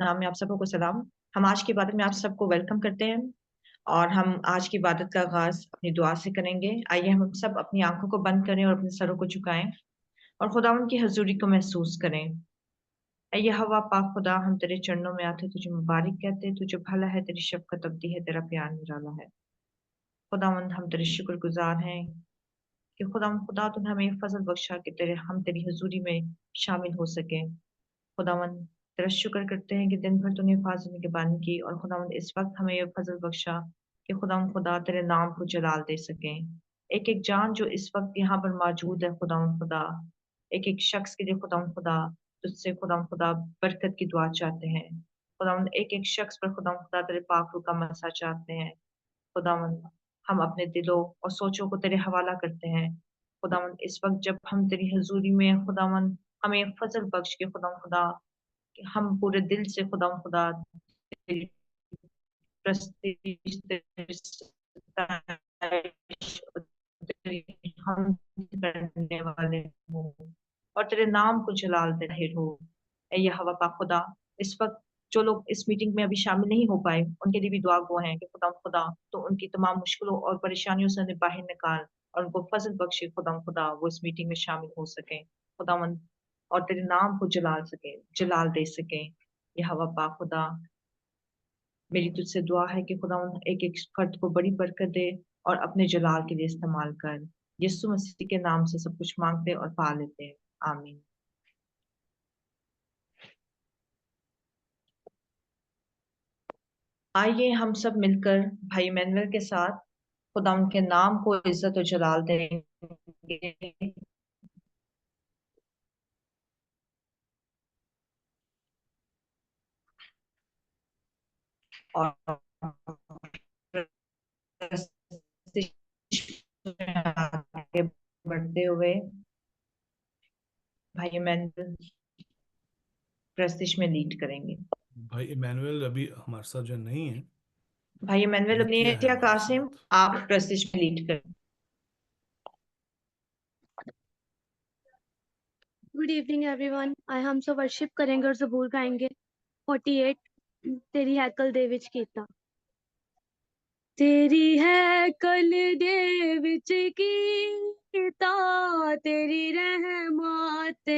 नाम में आप सबको सलाम। हम आज की इबादत में आप सबको वेलकम करते हैं और हम आज की इबादत का आगाज अपनी दुआ से करेंगे। आइए हम सब अपनी आंखों को बंद करें और अपने सरों को झुकाएं और खुदावंद की हजूरी को महसूस करें। ऐ हवा पाक खुदा, हम तेरे चरणों में आते, तुझे मुबारक कहते, तुझे भला है, तेरी शफकत अब्दी है, तेरा प्यार निराला है। खुदावंद हम तेरे शुक्रगुजार हैं कि खुदा तूने हमें फजल बख्शा कि तेरे हम तेरी हजूरी में शामिल हो सके। खुदावंद तेरा शुक्र करते हैं कि दिन भर तूने हिफाजत निगहबानी की और खुदावंद इस वक्त हमें ये फजल बख्शा कि खुदा तेरे नाम को जलाल दे सकें। एक एक जान जो इस वक्त यहाँ पर मौजूद है खुदा, एक एक शख्स के लिए खुदा तुझसे खुदा बरकत की दुआ चाहते हैं। खुदावंद एक एक शख्स पर खुदा तेरे पाक रूह का मसा चाहते हैं। खुदावंद हम अपने दिलों और सोचों को तेरे हवाला करते हैं। खुदावंद इस वक्त जब हम तेरी हजूरी में हैं, खुदावंद हमें फजल बख्श के खुदा कि हम पूरे दिल से खुदा तेरी प्रस्तीज, तेरी सताइश और तेरी हमद करने वाले हों और तेरे नाम को जलाल दे रहे हो। ऐ यहोवा पाक खुदा, इस वक्त जो लोग इस मीटिंग में अभी शामिल नहीं हो पाए, उनके लिए भी दुआ गो हैं कि खुदा तो उनकी तमाम मुश्किलों और परेशानियों से उन्हें बाहर निकाल और उनको फजल बख्शे खुदा वो इस मीटिंग में शामिल हो सकें खुदावंद और तेरे नाम को जलाल दे सकें। यहोवा पाक खुदा, मेरी तुझसे दुआ है कि खुदावंद एक एक फर्द को बड़ी बरकत दे और अपने जलाल के लिए इस्तेमाल कर। यीशु मसीह के नाम से सब कुछ मांगते और पा लेते हैं। आमीन। आइए हम सब मिलकर भाई मैनुअल के साथ खुदा उनके नाम को इज्जत और जलाल देंगे। और आगे बढ़ते हुए भाई मैनुअल प्रस्तिश में लीड करेंगे। भाई इमैनुअल अभी हमारे साथ जो नहीं है, भाई मैनुअल अपनी नित्या है नित्या हमारे कासिम, साथ। आप प्रस्तिश में लीड करें। Good evening everyone. आज हम सब वर्शिप करेंगे और ज़बूर गाएंगे 48 तेरी हैकल दे विच कीता। तेरी हैकल दे विच कीता, तेरी रहमत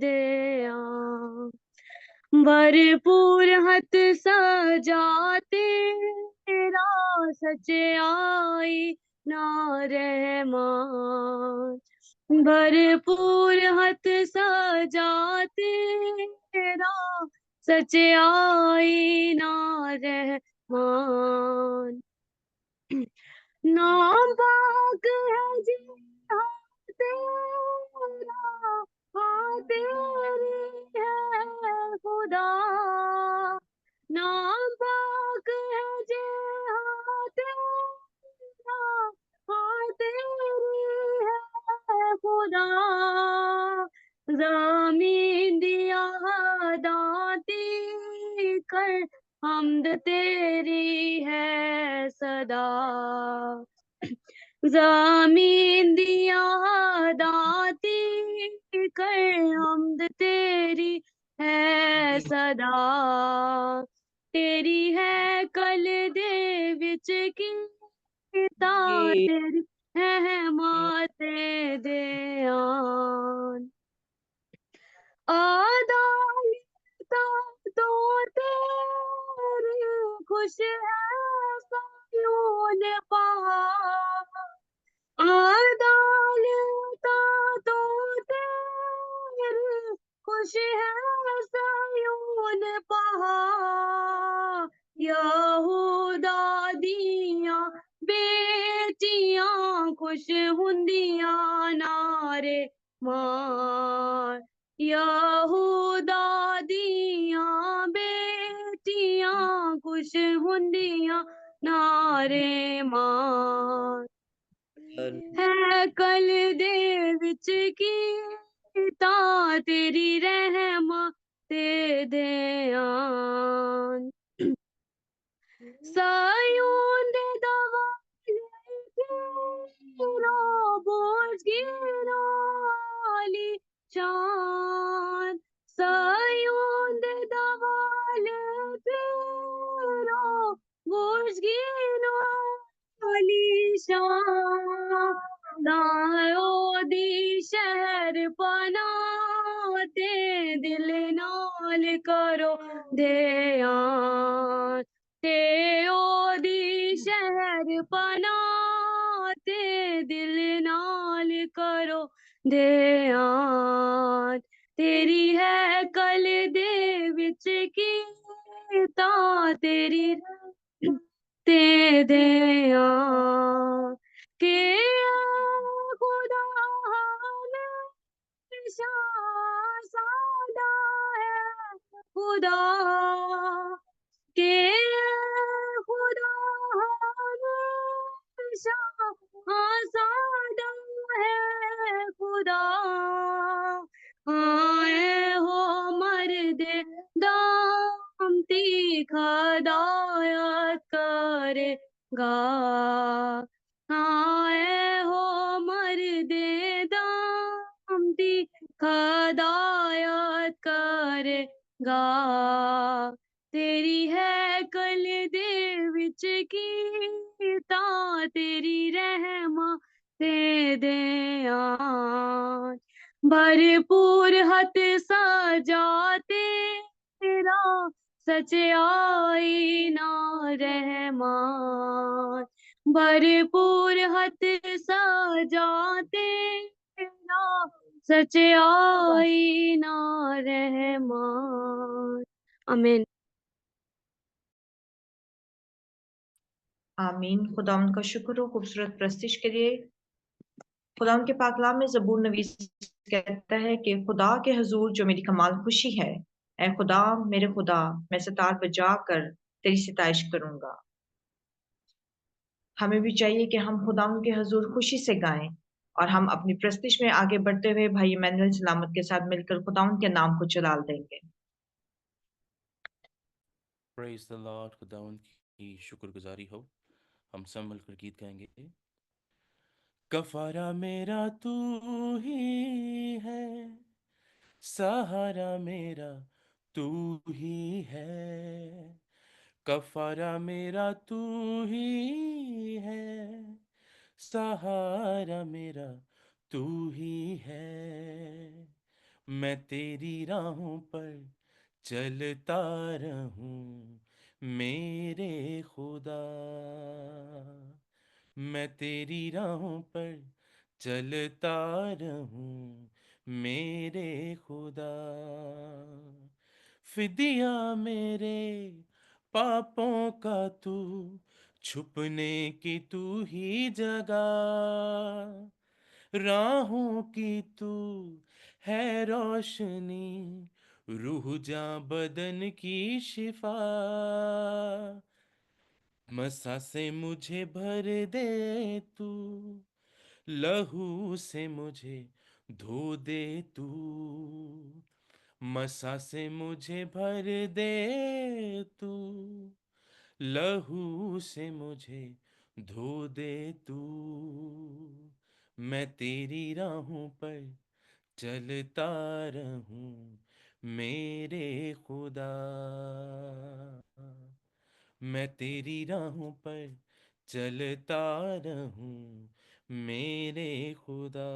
दे भरपूर हथ सजाते, तेरा सच्चाई ना रहमान भरपूर हथ सजाते, तेरा सच्चाई ना रहमान नाम पाक है जी हाँ तेरा, हाँ तेरी है खुदा नाम पाक है जी हाँ तेरा, हाँ तेरी है खुदा ज़मीन दिया दाती कर हमद तेरी है सदा ज़मीन दिया दाती कर हमद तेरी है सदा तेरी है कल दे विच कीता, तेरी है माते दे आन अदालता तो तेरी खुश है सयून पहाड़ अदालता तो तेरी खुश है सयून पहाड़ यहूदा दियां बेटियां खुश हुंदियां नारे मार यहूदा दियां बेटियां खुश हुंदियां नारे मार है कल दे विच कीता, तेरी रहमत दे आन सयून दे दवाले तेरा बोझ गिराली शान सयून दे दवाले दायो दी शहर पना ते दिल नाल करो ध्यान ते ओदी शहर पना ते दिल नाल करो ध्यान तेरी है कल दे विच कीता तेरी ते ध्यान के खुदा हमेशा सादा है खुदा के खुदा हमेशा सादा है खुदा आए हो मर्दे दाम तीखा दायत करेगा आए हो मर्दे दाम तीखा दायत करेगा तेरी है कल दे विच कीता तेरी रहमा ते ध्यान भरपूर हथ सजा तेरा सचाई ना रहमान भरपूर हथ सजा तेरा सचाई ना रहमान आमीन आमीन। खुदा उनका शुक्र हो खूबसूरत प्रस्तिश के लिए। खुदा उनके पाकलाम में ज़बूर नवीस कहता है कि खुदा के हुजूर जो मेरी कमाल खुशी है, ऐ खुदा मेरे खुदा, मैं सितार बजा कर तेरी सिताइश करूंगा। हमें भी चाहिए कि हम खुदा के हुजूर खुशी से गाएं और हम अपनी प्रस्तिश में आगे बढ़ते हुए भाई इमैनुअल सलामत के साथ मिलकर खुदा के नाम को जलाल देंगे। Praise the Lord. खुदावन की शुक्रगुजारी हो। हम सब मिलकर गीत गाएंगे। कफारा मेरा तू ही है, सहारा मेरा तू ही है। कफारा मेरा तू ही है, सहारा मेरा तू ही है। मैं तेरी राहों पर चलता रहूं मेरे खुदा। मैं तेरी राहों पर चलता रहूं मेरे खुदा। फिदिया मेरे पापों का तू, छुपने की तू ही जगह। राहों की तू है रोशनी, रूह जा बदन की शिफा। मसा से मुझे भर दे तू, लहू से मुझे धो दे तू। मसा से मुझे भर दे तू, लहू से मुझे धो दे तू। मैं तेरी राहों पर चलता रहूं मेरे खुदा। मैं तेरी राहों पर चलता रहूं मेरे खुदा।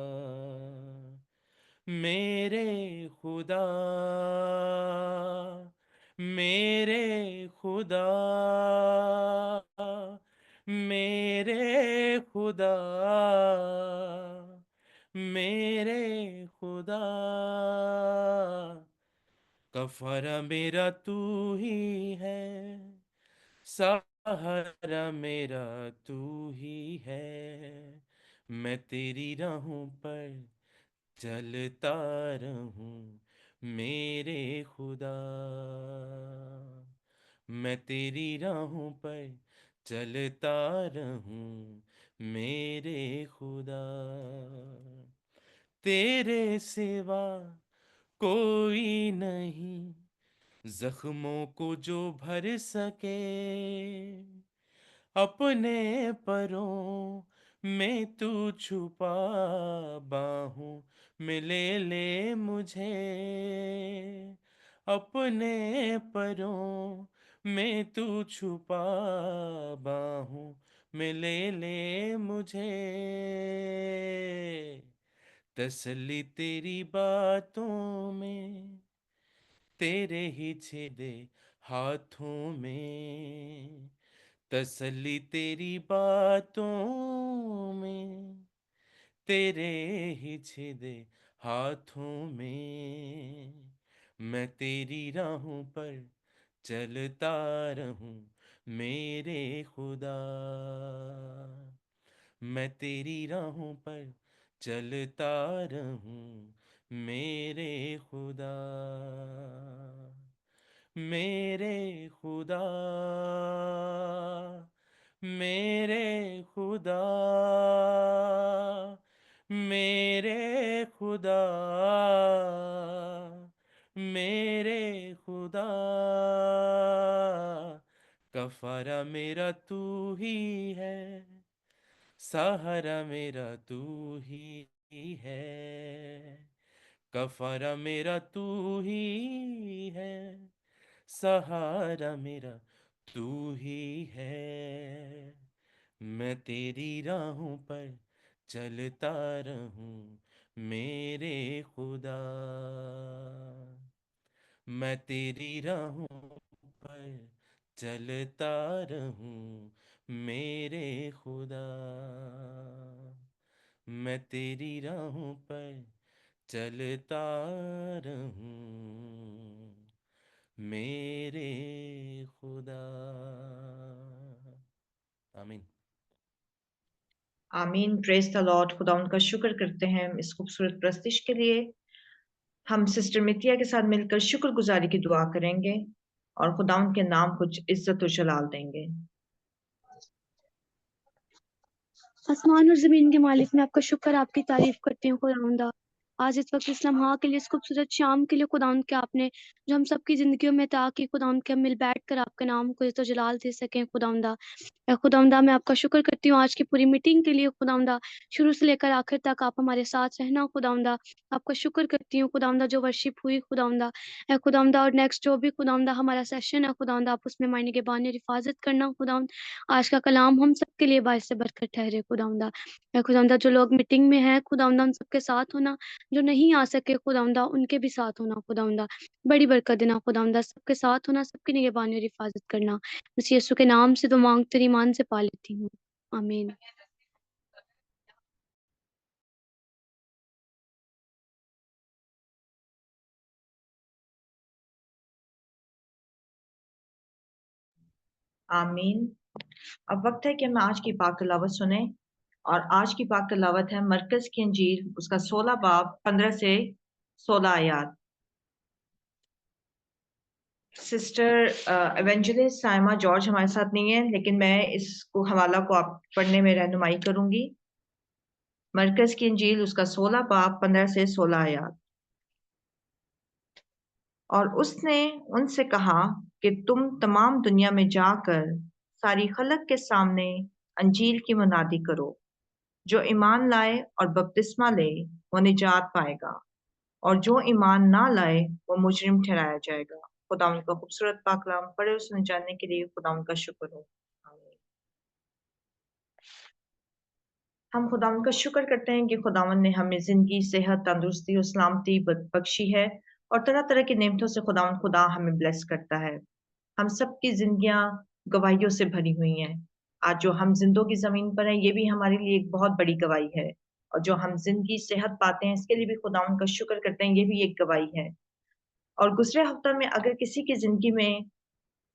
मेरे खुदा, मेरे खुदा, मेरे खुदा, मेरे खुदा। कफारा मेरा तू ही है, सहारा मेरा तू ही है। मैं तेरी राहों पर चलता रहूं मेरे खुदा। मैं तेरी राहों पर चलता रहूं मेरे खुदा। तेरे सिवा कोई नहीं जख्मों को जो भर सके। अपने परों में तू छुपा, बाहों में ले मुझे। अपने परों में तू छुपा, बाहों में ले ले मुझे, तसल्ली तेरी बातों में, तेरे ही छेदे हाथों में, तसल्ली तेरी बातों में, तेरे ही छेदे हाथों में, मैं तेरी राहों पर चलता रहूं मेरे खुदा, मैं तेरी राहों पर चलता रहूं मेरे खुदा, मेरे खुदा, मेरे खुदा, मेरे खुदा, मेरे खुदा, कफारा मेरा तू ही है, सहारा मेरा तू ही है, कफारा मेरा तू ही है, सहारा मेरा तू ही है, मैं तेरी राहों पर चलता रहूं मेरे खुदा, मैं तेरी राहों पर चलता रहूं मेरे खुदा, मैं तेरी राहों पर चलता रहूं मेरे खुदा। आमीन। आमीन। Praise the Lord. खुदा उनका शुक्र करते हैं इस खूबसूरत प्रस्तिश के लिए। हम सिस्टर मितिया के साथ मिलकर शुक्रगुजारी की दुआ करेंगे और खुदा उनके नाम को इज्जत और जलाल देंगे। आसमान और ज़मीन के मालिक, मैं आपका शुक्र आपकी तारीफ करती हूँ खुदावंदा। आज इस वक्त इस लम्हा के लिए, इस खूबसूरत शाम के लिए खुदावंद के आपने जो हम सबकी ज़िंदगियों में था कि खुदावंद के हम मिल बैठकर आपके नाम को इज़्ज़त और जलाल दे सकें खुदावंदा। ए खुदावंदा, मैं आपका शुक्र करती हूँ आज की पूरी मीटिंग के लिए खुदावंदा, शुरू से लेकर आखिर तक आप हमारे साथ रहना खुदावंदा। आपका शुक्र करती हूँ खुदावंदा जो वर्शिप हुई खुदावंदा। ए खुदावंदा, और नेक्स्ट जो भी खुदावंदा हमारा सेशन है खुदावंदा, आप उसमें मायने के बानी और हिफाजत करना खुदावंद। आज का कलाम हम सबके लिए बायस बरकत ठहरे खुदावंदा। ए खुदावंदा, जो लोग मीटिंग में हैं खुदावंदा, उन सबके साथ होना, जो नहीं आ सके खुदावंदा उनके भी साथ होना खुदावंदा। बड़ी बरकत देना खुदावंदा, सबके साथ होना, सबकी निगहबानी और हिफाजत करना। मसीह यीशु के नाम से तो मांग तेरी ईमान से पा लेती हूँ। आमीन। आमीन। अब वक्त है कि हम आज की पाक तिलावत सुने और आज की पाक तिलावत है मरकज की इंजील, उसका 16 बाब 15 से 16 आयात। सिस्टर एवेंजलिस्ट साइमा जॉर्ज हमारे साथ नहीं है, लेकिन मैं इसको हवाला को आप पढ़ने में रहनुमाई करूंगी। मरकज की इंजील, उसका 16 बाब 15 से 16 आयात। और उसने उनसे कहा कि तुम तमाम दुनिया में जाकर सारी खलक के सामने अंजील की मुनादी करो। जो ईमान लाए और बपतिस्मा ले वो निजात पाएगा, और जो ईमान ना लाए वो मुजरिम ठहराया जाएगा। खुदा उनका खूबसूरत पाकलाम पढ़े उसने जानने के लिए खुदा उनका शुक्र हो। आमीन। हम खुदा उनका शुक्र करते हैं कि खुदावन ने हमें जिंदगी, सेहत, तंदुरुस्ती और सलामती बख्शी है, और तरह तरह की नेमतों से खुदा हमें ब्लेस करता है। हम सबकी जिंदगियां गवाहियों से भरी हुई हैं। आज जो हम जिंदों की जमीन पर हैं, ये भी हमारे लिए एक बहुत बड़ी गवाही है। और जो हम जिंदगी, सेहत पाते हैं, इसके लिए भी खुदा उनका शुक्र करते हैं, ये भी एक गवाही है। और गुजरे हफ्ते में अगर किसी की जिंदगी में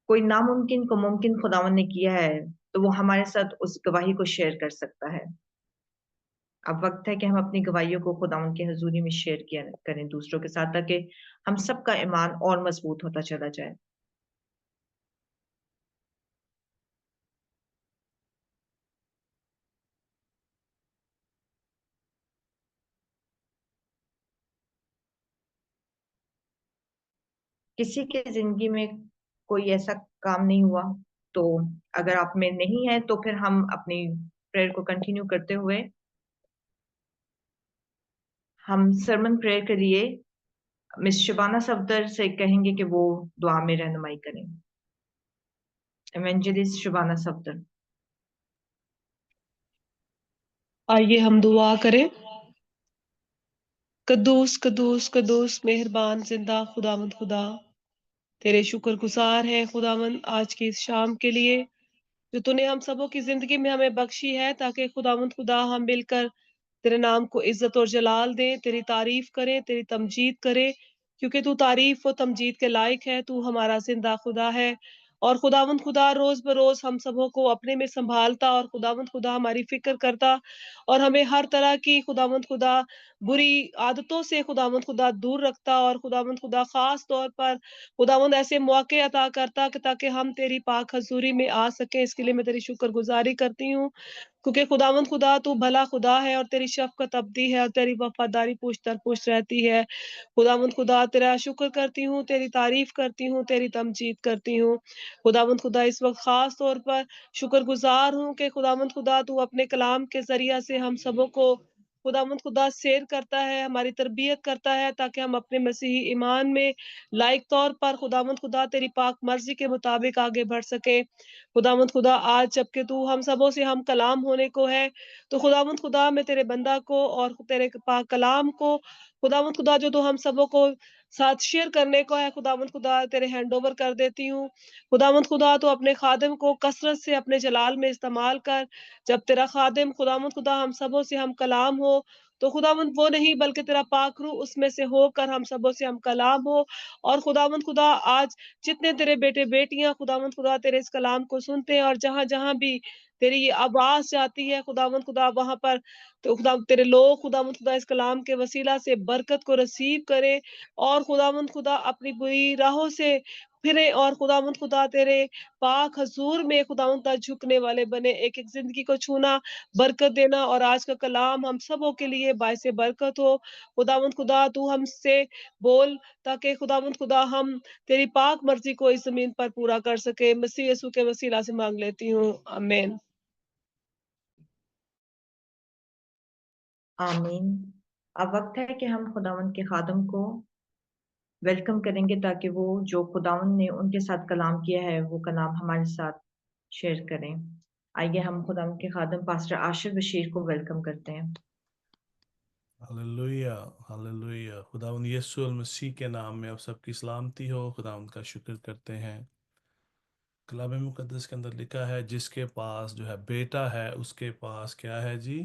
कोई नामुमकिन को मुमकिन खुदावन ने किया है, तो वो हमारे साथ उस गवाही को शेयर कर सकता है। अब वक्त है कि हम अपनी गवाहियों को खुदावन की हजूरी में शेयर किया करें दूसरों के साथ, ताकि हम सबका ईमान और मजबूत होता चला जाए। किसी के जिंदगी में कोई ऐसा काम नहीं हुआ, तो अगर आप में नहीं है तो फिर हम अपनी प्रेयर को कंटिन्यू करते हुए हम सरमन प्रेयर के लिए मिस शबाना सफदर से कहेंगे कि वो दुआ में रहनुमाई करें। एवेंजलिस्ट शबाना सफदर। आइए हम दुआ करें। कद्दूस कद्दूस कद्दूस मेहरबान जिंदा खुदावंद खुदा, तेरे शुक्रगुजार हैं खुदावंद आज की इस शाम के लिए जो तूने हम सबों की जिंदगी में हमें बख्शी है, ताकि खुदावंद खुदा हम मिलकर तेरे नाम को इज्जत और जलाल दें, तेरी तारीफ करें, तेरी तमजीद करें, क्योंकि तू तारीफ और तमजीद के लायक है। तू हमारा जिंदा खुदा है और खुदावंद खुदा रोज बरोज हम सबों को अपने में संभालता और खुदावंद खुदा हमारी फिक्र करता और हमें हर तरह की खुदावंद खुदा बुरी आदतों से खुदावंद खुदा दूर रखता और खुदावंद खुदा खास तौर पर खुदावंद ऐसे मौके अता करता कि ताकि हम तेरी पाक हजूरी में आ सके। इसके लिए मैं तेरी शुक्रगुजारी करती हूँ, क्योंकि खुदावंद खुदा तू भला खुदा है और तेरी शफ़क़त अबदी है और तेरी वफ़ादारी पुश्त दर पुश्त रहती है। खुदावंद खुदा तेरा शुक्र करती हूँ, तेरी तारीफ़ करती हूँ, तेरी तमजीद करती हूँ। खुदावंद खुदा इस वक़्त ख़ास तौर पर शुक्रगुज़ार हूँ कि खुदावंद खुदा तू अपने कलाम के ज़रिया से हम सबों को खुदावंद खुदा सैर करता है, हमारी तरबियत करता है, ताकि हम अपने मसीही ईमान में लायक तौर पर खुदावंद खुदा तेरी पाक मर्ज़ी के मुताबिक आगे बढ़ सके। खुदावंद खुदा आज जबकि तू हम सबों से हम कलाम होने को है, तो खुदावंद खुदा मैं तेरे बंदा को और तेरे पाक कलाम को खुदावंद खुदा जो तू हम सबों को साथ शेयर करने को है, खुदावंद खुदा तेरे हैंडओवर कर देती हूँ। खुदावंद खुदा तू अपने खादिम को कसरत से अपने जलाल में इस्तेमाल कर। जब तेरा खादिम खुदावंद खुदा हम सबों से हम कलाम हो, तो खुदावंद वो नहीं बल्कि तेरा पाक रूह उसमें से होकर हम सबों से हम कलाम हो। और खुदावंद खुदा आज जितने तेरे बेटे-बेटियाँ खुदावंद खुदा तेरे इस कलाम को सुनते हैं और जहाँ-जहाँ भी तेरी ये आवाज़ जाती है खुदावंद खुदा वहाँ पर तो खुदा तेरे लोग खुदावंद खुदा इस कलाम के वसीला से बरकत को रिसीव करें और खुदावंद खुदा अपनी बुरी राहों से फिरें और खुदावंद खुदा तेरे पाक हज़ूर में खुदावंद खुदा झुकने वाले बने। एक-एक ज़िंदगी को छूना, बरकत देना और आज का कलाम हम सबों के लिए बाइसे बरकत हो। खुदावंद खुदा तू हमसे बोल, ताकि खुदावंद खुदा हम तेरी पाक मर्ज़ी को इस ज़मीन पर पूरा कर सके। मसीह यीशु के वसीला से माँग लेती हूँ। आमीन। आमीन। अब वक्त है कि हम खुदावंद के खादम को वेलकम करेंगे, ताकि वो जो खुदावंद ने उनके साथ कलाम किया है वो कलाम हमारे साथ शेयर करें। आइए हम खुदावंद के खादम पास्टर आशिफ बशीर को वेलकम करते हैं। Hallelujah, hallelujah. खुदावंद यीशु मसीह के नाम में आप सबकी सलामती हो। खुदावंद का शुक्र करते हैं। कलाम मुकद्दस के अंदर लिखा है, जिसके पास जो है बेटा है उसके पास क्या है जी?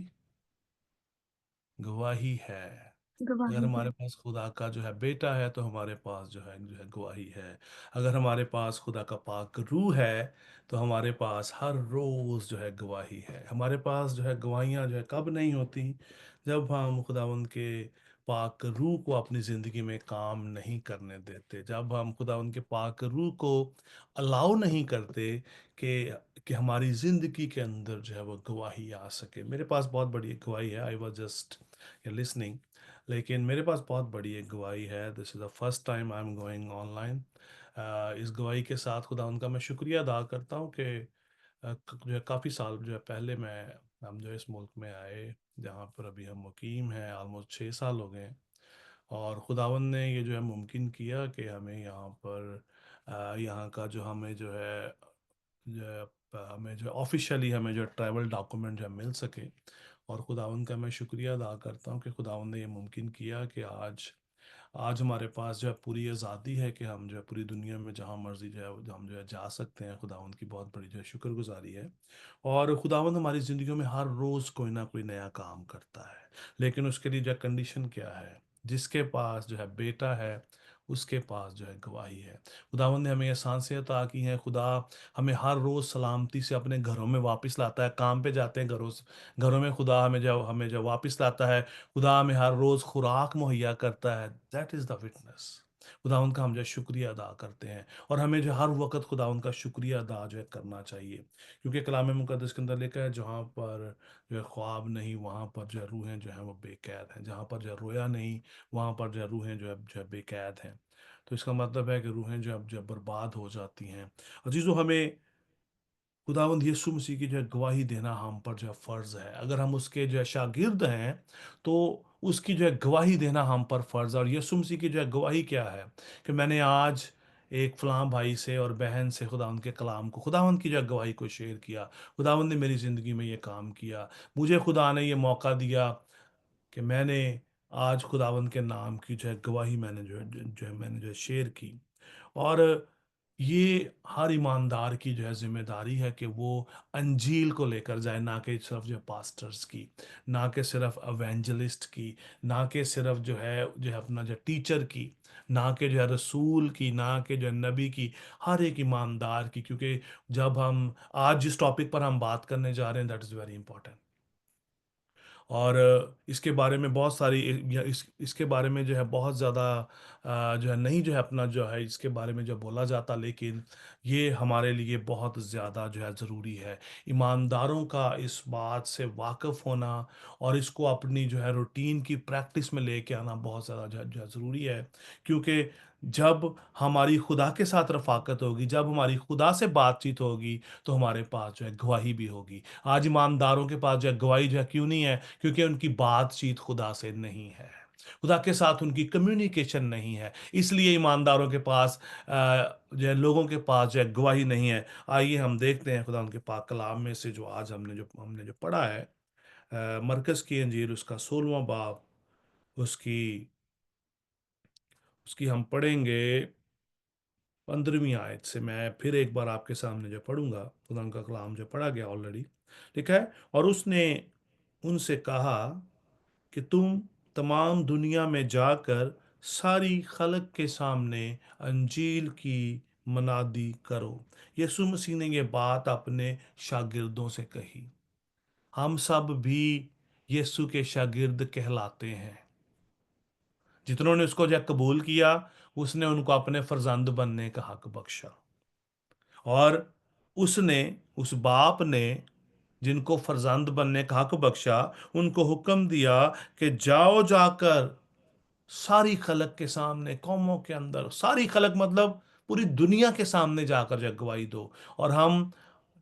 गवाही है। अगर गवाही है। हमारे पास खुदा का जो है बेटा है तो हमारे पास जो है गवाही है। अगर हमारे पास खुदा का पाक रूह है तो हमारे पास हर रोज़ जो है गवाही है। हमारे पास जो है गवाहियाँ जो है कब नहीं होती? जब हम खुदावंद के पाक रूह को अपनी ज़िंदगी में काम नहीं करने देते, जब हम खुदावंद के पाक रूह को अलाउ नहीं करते कि हमारी ज़िंदगी के अंदर जो है वो गवाही आ सके। मेरे पास बहुत बड़ी एक गवाही है। आई वॉज जस्ट लिसनिंग, लेकिन मेरे पास बहुत बड़ी एक गवाही है। This is the first time I am going online. इस गवाही के साथ खुदा उनका मैं शुक्रिया अदा करता हूँ कि जो है काफ़ी साल जो है पहले हम जो है इस मुल्क में आए, जहाँ पर अभी हम मुकीम हैं। ऑलमोस्ट 6 साल हो गए हैं और खुदावंद ने ये जो है मुमकिन किया कि हमें यहाँ पर यहाँ का जो हमें जो है हमें जो ऑफिशियली हमें जो ट्रैवल डॉक्यूमेंट जो है मिल सके। और खुदावंद का मैं शुक्रिया अदा करता हूँ कि खुदावंद ने ये मुमकिन किया कि आज आज हमारे पास जो है पूरी आज़ादी है कि हम जो है पूरी दुनिया में जहाँ मर्जी जो है हम जो है जा सकते हैं। खुदावंद की बहुत बड़ी जो है शुक्रगुजारी है। और खुदावंद हमारी ज़िंदगियों में हर रोज़ कोई ना कोई नया काम करता है, लेकिन उसके लिए जो कंडीशन क्या है? जिसके पास जो है बेटा है उसके पास जो है गवाही है। खुदावंद ने हमें ये सांसें अता की हैं। खुदा हमें हर रोज़ सलामती से अपने घरों में वापस लाता है। काम पे जाते हैं, घरों में खुदा हमें जब वापस लाता है। खुदा हमें हर रोज़ खुराक मुहैया करता है। That is the witness. खुदा उनका हम जो है शुक्रिया अदा करते हैं और हमें जो हर वक्त खुदा उनका शुक्रिया अदा जो है करना चाहिए, क्योंकि कलाम मुकद्दस के अंदर लिखा है, जहाँ पर जो है ख्वाब नहीं वहाँ पर जो है रूहें जो है वो बेकैद हैं। जहाँ पर जो है रोया नहीं वहाँ पर जो है रूहें जो है बेकैद हैं। तो इसका मतलब है कि रूहें जो है अब जो है बर्बाद हो जाती हैं। अजीज़ों, हमें खुदावंद यीशु मसीह की जो है गवाही देना हम पर जो है फ़र्ज़ है। अगर हम उसके जो है शागिर्द हैं तो उसकी जो है गवाही देना हम पर फ़र्ज़ है। और यीशु मसीह की जो है गवाही क्या है कि मैंने आज एक फलां भाई से और बहन से खुदावंद के कलाम को, खुदावंद की जो है गवाही को शेयर किया। खुदावंद ने मेरी ज़िंदगी में ये काम किया, मुझे खुदा ने ये मौका दिया कि मैंने आज खुदावंद के नाम की जो है गवाही मैंने मैंने जो है शेयर की। और ये हर ईमानदार की जो है जिम्मेदारी है कि वो अंजील को लेकर जाए, ना कि सिर्फ जो पास्टर्स की, ना कि सिर्फ एवेंजलिस्ट की, ना कि सिर्फ जो है अपना जो टीचर की, ना कि जो है रसूल की, ना कि जो है नबी की, हर एक ईमानदार की। क्योंकि जब हम आज जिस टॉपिक पर हम बात करने जा रहे हैं, दैट इज़ वेरी इंपॉर्टेंट। और इसके बारे में बहुत सारी इसके बारे में जो है बहुत ज़्यादा जो है नहीं जो है अपना जो है इसके बारे में जो बोला जाता, लेकिन ये हमारे लिए बहुत ज़्यादा जो है ज़रूरी है। ईमानदारों का इस बात से वाकिफ़ होना और इसको अपनी जो है रूटीन की प्रैक्टिस में लेके आना बहुत ज़्यादा जो है ज़रूरी है। क्योंकि जब हमारी खुदा के साथ रफ़ाकत होगी, जब हमारी खुदा से बातचीत होगी, तो हमारे पास जो है गवाही भी होगी। आज ईमानदारों के पास जो है गवाही जो है क्यों नहीं है? क्योंकि उनकी बातचीत खुदा से नहीं है, खुदा के साथ उनकी कम्युनिकेशन नहीं है। इसलिए ईमानदारों के पास जो है, लोगों के पास जो है गवाही नहीं है। आइए हम देखते हैं खुदा उनके पाक कलाम में से जो आज हमने जो पढ़ा है, मरकज़ की अंजील उसका 16वां बाब, उसकी उसकी हम पढ़ेंगे 15वीं आयत से। मैं फिर एक बार आपके सामने जो पढ़ूंगा, खुदा का कलाम जो पढ़ा गया ऑलरेडी लिखा है। और उसने उनसे कहा कि तुम तमाम दुनिया में जाकर सारी खलक के सामने अंजील की मनादी करो। यीशु मसीह ने ये बात अपने शागिर्दों से कही। हम सब भी यीशु के शागिर्द कहलाते हैं। जितनों ने उसको जब कबूल किया, उसने उनको अपने फर्जंद बनने का हक बख्शा। और उसने, उस बाप ने जिनको फर्जंद बनने का हक बख्शा, उनको हुक्म दिया कि जाओ जाकर सारी खलक के सामने, कौमों के अंदर, सारी खलक मतलब पूरी दुनिया के सामने जाकर जो गवाही दो। और हम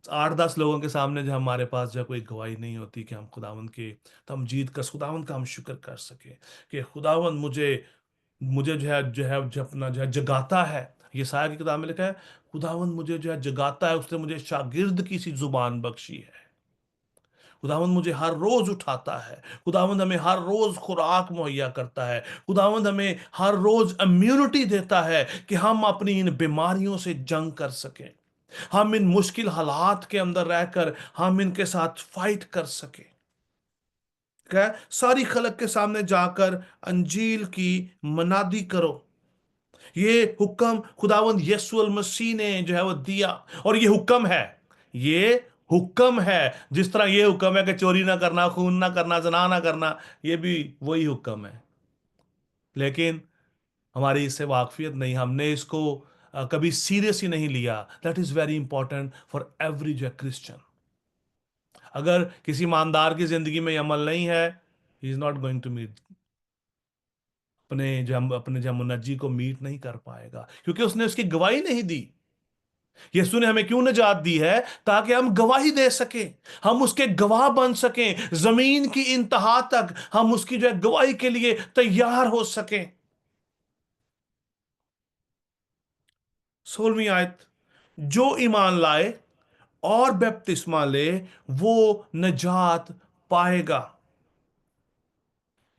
8-10 लोगों के सामने जो हमारे पास जो कोई गवाही नहीं होती कि हम खुदावंद के तमजीद का, खुदावंद का हम शुक्र कर सके कि खुदावंद मुझे मुझे जो अपना जो है जगाता है। ये साया की किताब में लिखा है, खुदावंद मुझे जो है जगाता है, उसने मुझे शागिर्द की सी जुबान बख्शी है। खुदावंद मुझे हर रोज उठाता है। खुदावंद हमें हर रोज खुराक मुहैया करता है। खुदावंद हमें हर रोज इम्यूनिटी देता है कि हम अपनी इन बीमारियों से जंग कर सकें, हम इन मुश्किल हालात के अंदर रहकर हम इनके साथ फाइट कर सकें। क्या? सारी खलक के सामने जाकर अंजील की मनादी करो। ये हुक्म खुदावंद यीशु मसीह ने जो है वो दिया। और ये हुक्म है, ये हुक्म है। जिस तरह ये हुक्म है कि चोरी ना करना, खून ना करना, ज़िना ना करना, ये भी वही हुक्म है। लेकिन हमारी इससे वाकफियत नहीं, हमने इसको कभी सीरियस ही नहीं लिया। That is very important for every जो क्रिश्चियन। अगर किसी ईमानदार की जिंदगी में ये अमल नहीं है, he is not going to meet अपने जो मुनज्जी को मीट नहीं कर पाएगा, क्योंकि उसने उसकी गवाही नहीं दी। यीशु ने हमें क्यों निजात दी है? ताकि हम गवाही दे सकें, हम उसके गवाह बन सकें, जमीन की इंतहा तक हम उसकी जो है गवाही के लिए तैयार हो सकें। 16वीं आयत, जो ईमान लाए और बपतिस्मा ले वो निजात पाएगा।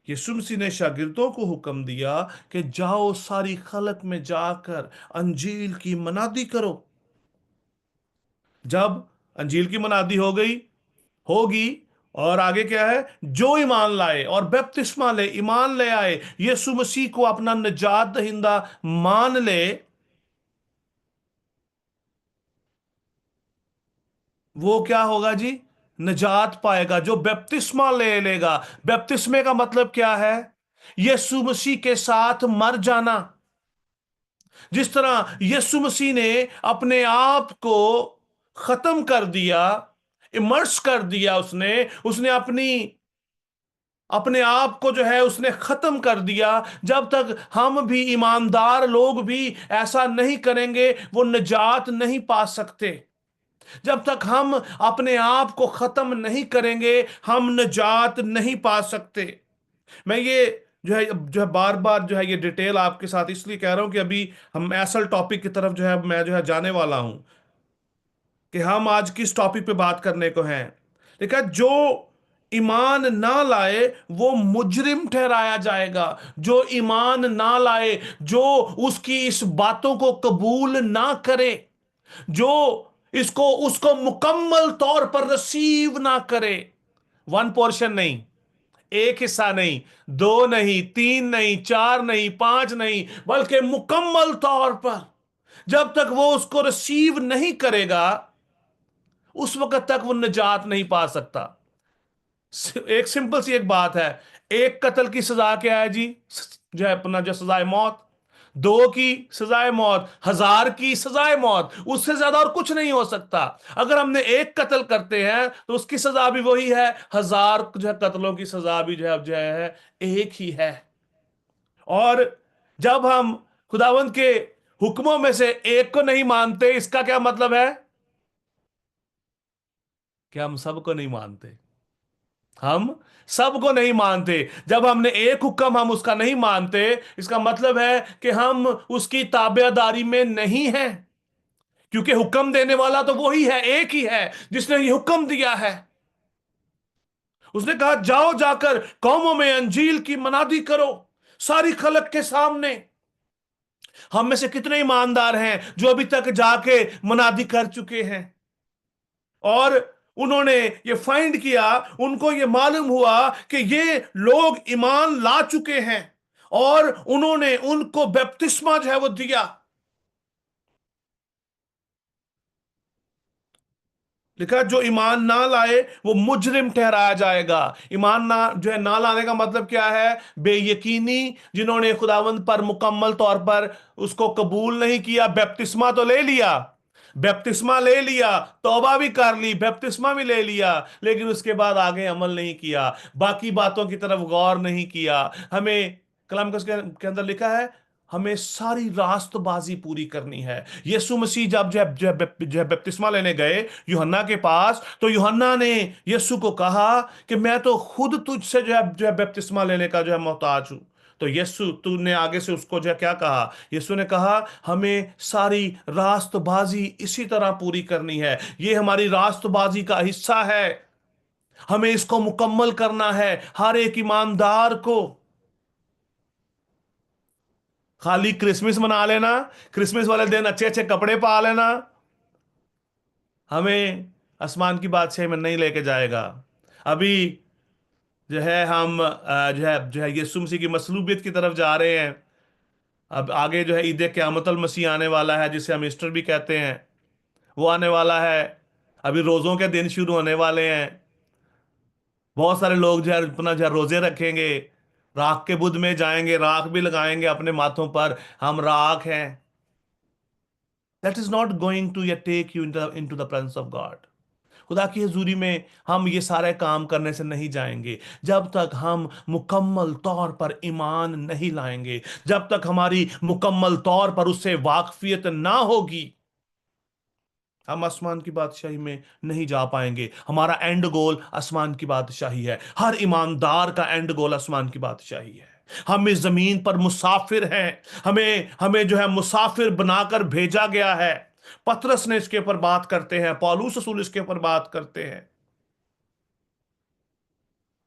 यीशु मसीह ने शागिर्दों को हुक्म दिया कि जाओ सारी खलक में जाकर अंजील की मनादी करो। जब अंजील की मनादी हो गई, होगी, और आगे क्या है? जो ईमान लाए और बपतिस्मा ले, ईमान ले आए, यीशु मसीह को अपना निजात दहिंदा मान ले, वो क्या होगा जी? निजात पाएगा। जो बपतिस्मा ले लेगा, बपतिस्मे का मतलब क्या है? यीशु मसीह के साथ मर जाना। जिस तरह यीशु मसीह ने अपने आप को खत्म कर दिया, इमर्स कर दिया, उसने उसने अपने आप को जो है उसने खत्म कर दिया। जब तक हम भी, ईमानदार लोग भी ऐसा नहीं करेंगे, वो निजात नहीं पा सकते। जब तक हम अपने आप को खत्म नहीं करेंगे, हम निजात नहीं पा सकते। मैं ये जो है बार बार जो है ये डिटेल आपके साथ इसलिए कह रहा हूं कि अभी हम असल टॉपिक की तरफ जो है मैं जो है जाने वाला हूं कि हम आज किस टॉपिक पे बात करने को हैं। देखा, जो ईमान ना लाए वो मुजरिम ठहराया जाएगा। जो ईमान ना लाए, जो उसकी इस बातों को कबूल ना करे, जो इसको उसको मुकम्मल तौर पर रिसीव ना करे, वन पोर्शन नहीं, एक हिस्सा नहीं, दो नहीं, तीन नहीं, चार नहीं, पांच नहीं, बल्कि मुकम्मल तौर पर जब तक वो उसको रिसीव नहीं करेगा उस वक्त तक वो निजात नहीं पा सकता। एक सिंपल सी एक बात है, एक कत्ल की सजा क्या है जी? जो है अपना जो सजाए मौत। दो की सजाए मौत, 1000 की सजाए मौत, उससे ज्यादा और कुछ नहीं हो सकता। अगर हमने एक कत्ल करते हैं तो उसकी सजा भी वही है, 1000 जो है कत्लों की सजा भी जो है एक ही है। और जब हम खुदावंद के हुक्मों में से एक को नहीं मानते, इसका क्या मतलब है? कि हम सबको नहीं मानते, हम सबको नहीं मानते। जब हमने एक हुक्म हम उसका नहीं मानते, इसका मतलब है कि हम उसकी ताबेदारी में नहीं हैं, क्योंकि हुक्म देने वाला तो वही है, एक ही है जिसने ये हुक्म दिया है। उसने कहा जाओ, जाकर कौमों में अंजील की मनादी करो सारी खलक के सामने। हम में से कितने ईमानदार हैं जो अभी तक जाके मनादी कर चुके हैं और उन्होंने ये फाइंड किया, उनको ये मालूम हुआ कि ये लोग ईमान ला चुके हैं और उन्होंने उनको बपतिस्मा जो है वो दिया। लिखा जो ईमान ना लाए वो मुजरिम ठहराया जाएगा। ईमान ना जो है ना लाने का मतलब क्या है? बेयकीनी, जिन्होंने खुदावंद पर मुकम्मल तौर पर उसको कबूल नहीं किया। बपतिस्मा तो ले लिया, बपतिस्मा ले लिया, तौबा भी कर ली, बपतिस्मा भी ले लिया, लेकिन उसके बाद आगे अमल नहीं किया, बाकी बातों की तरफ गौर नहीं किया। हमें कलाम के अंदर लिखा है हमें सारी रास्तबाजी पूरी करनी है। यीशु मसीह जब जो है बपतिस्मा लेने गए यूहन्ना के पास, तो यूहन्ना ने यीशु को कहा कि मैं तो खुद तुझसे जो है बपतिस्मा लेने का जो है मोहताज हूं। तो यीशु तूने आगे से उसको जो है क्या कहा? यीशु ने कहा हमें सारी रास्तबाजी इसी तरह पूरी करनी है, ये हमारी रास्तबाजी का हिस्सा है, हमें इसको मुकम्मल करना है। हर एक ईमानदार को खाली क्रिसमस मना लेना, क्रिसमस वाले दिन अच्छे अच्छे कपड़े पा लेना, हमें आसमान की बादशाही में नहीं लेके जाएगा। अभी जो है हम जो है यीशु मसीह की मसलूबियत की तरफ जा रहे हैं। अब आगे जो है ईद क़यामतुल मसीह आने वाला है, जिसे हम ईस्टर भी कहते हैं, वो आने वाला है। अभी रोज़ों के दिन शुरू होने वाले हैं। बहुत सारे लोग जो है अपना जो है रोजे रखेंगे, राख के बुद में जाएंगे, राख भी लगाएंगे अपने माथों पर, हम राख हैं। That is not going to take you into the presence of God. खुदा की हजूरी में हम ये सारे काम करने से नहीं जाएंगे जब तक हम मुकम्मल तौर पर ईमान नहीं लाएंगे, जब तक हमारी मुकम्मल तौर पर उससे वाकफियत ना होगी, हम आसमान की बादशाही में नहीं जा पाएंगे। हमारा एंड गोल आसमान की बादशाही है। हर ईमानदार का एंड गोल आसमान की बादशाही है। हम इस जमीन पर मुसाफिर हैं, हमें हमें जो है मुसाफिर बनाकर भेजा गया है। पतरस ने इसके ऊपर बात करते हैं, पौलुस रसूल इसके ऊपर बात करते हैं।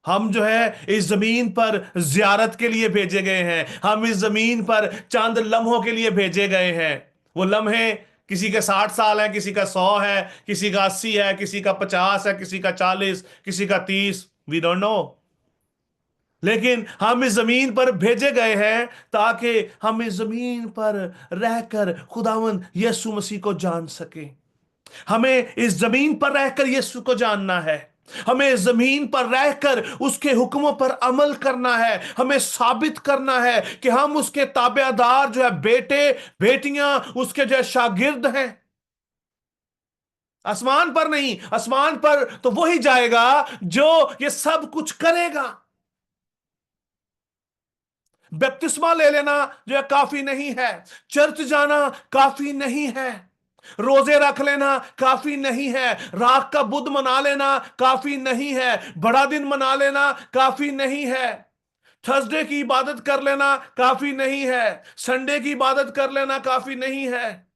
हम जो है इस जमीन पर जियारत के लिए भेजे गए हैं, हम इस जमीन पर चंद लम्हों के लिए भेजे गए हैं। वो लम्हे किसी के 60 साल है, किसी का 100 है, किसी का 80 है, किसी का 50 है, किसी का 40, किसी का 30, वी डोंट नो। लेकिन हम इस जमीन पर भेजे गए हैं ताकि हम इस जमीन पर रहकर खुदावंद यीशु मसीह को जान सके। हमें इस जमीन पर रहकर यीशु को जानना है, हमें इस जमीन पर रहकर उसके हुक्मों पर अमल करना है। हमें साबित करना है कि हम उसके ताबेदार जो है बेटे बेटियां, उसके जो है शागिर्द हैं। आसमान पर नहीं, आसमान पर तो वही जाएगा जो ये सब कुछ करेगा। बपतिस्मा ले लेना जो है काफी नहीं है, चर्च जाना काफी नहीं है, रोजे रख लेना काफी नहीं है, राख का बुध मना लेना काफी नहीं है, बड़ा दिन मना लेना काफी नहीं है। थर्सडे की इबादत कर लेना काफी नहीं है, संडे की इबादत कर लेना काफी नहीं है।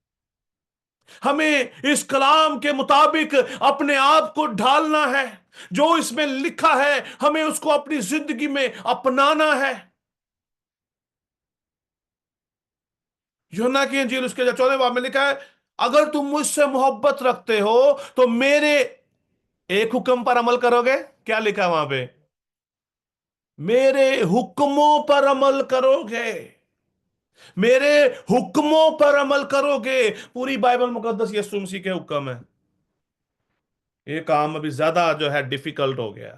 हमें इस कलाम के मुताबिक अपने आप को ढालना है। जो इसमें लिखा है हमें उसको अपनी जिंदगी में अपनाना है। यूहन्ना की इंजील उसके 14वें बाब में लिखा है, अगर तुम मुझसे मोहब्बत रखते हो तो मेरे एक हुक्म पर अमल करोगे। क्या लिखा है वहां पे? मेरे हुक्मों पर अमल करोगे, मेरे हुक्मों पर अमल करोगे। पूरी बाइबल मुकद्दस यीशु मसीह के हुक्म है। ये काम अभी ज्यादा जो है डिफिकल्ट हो गया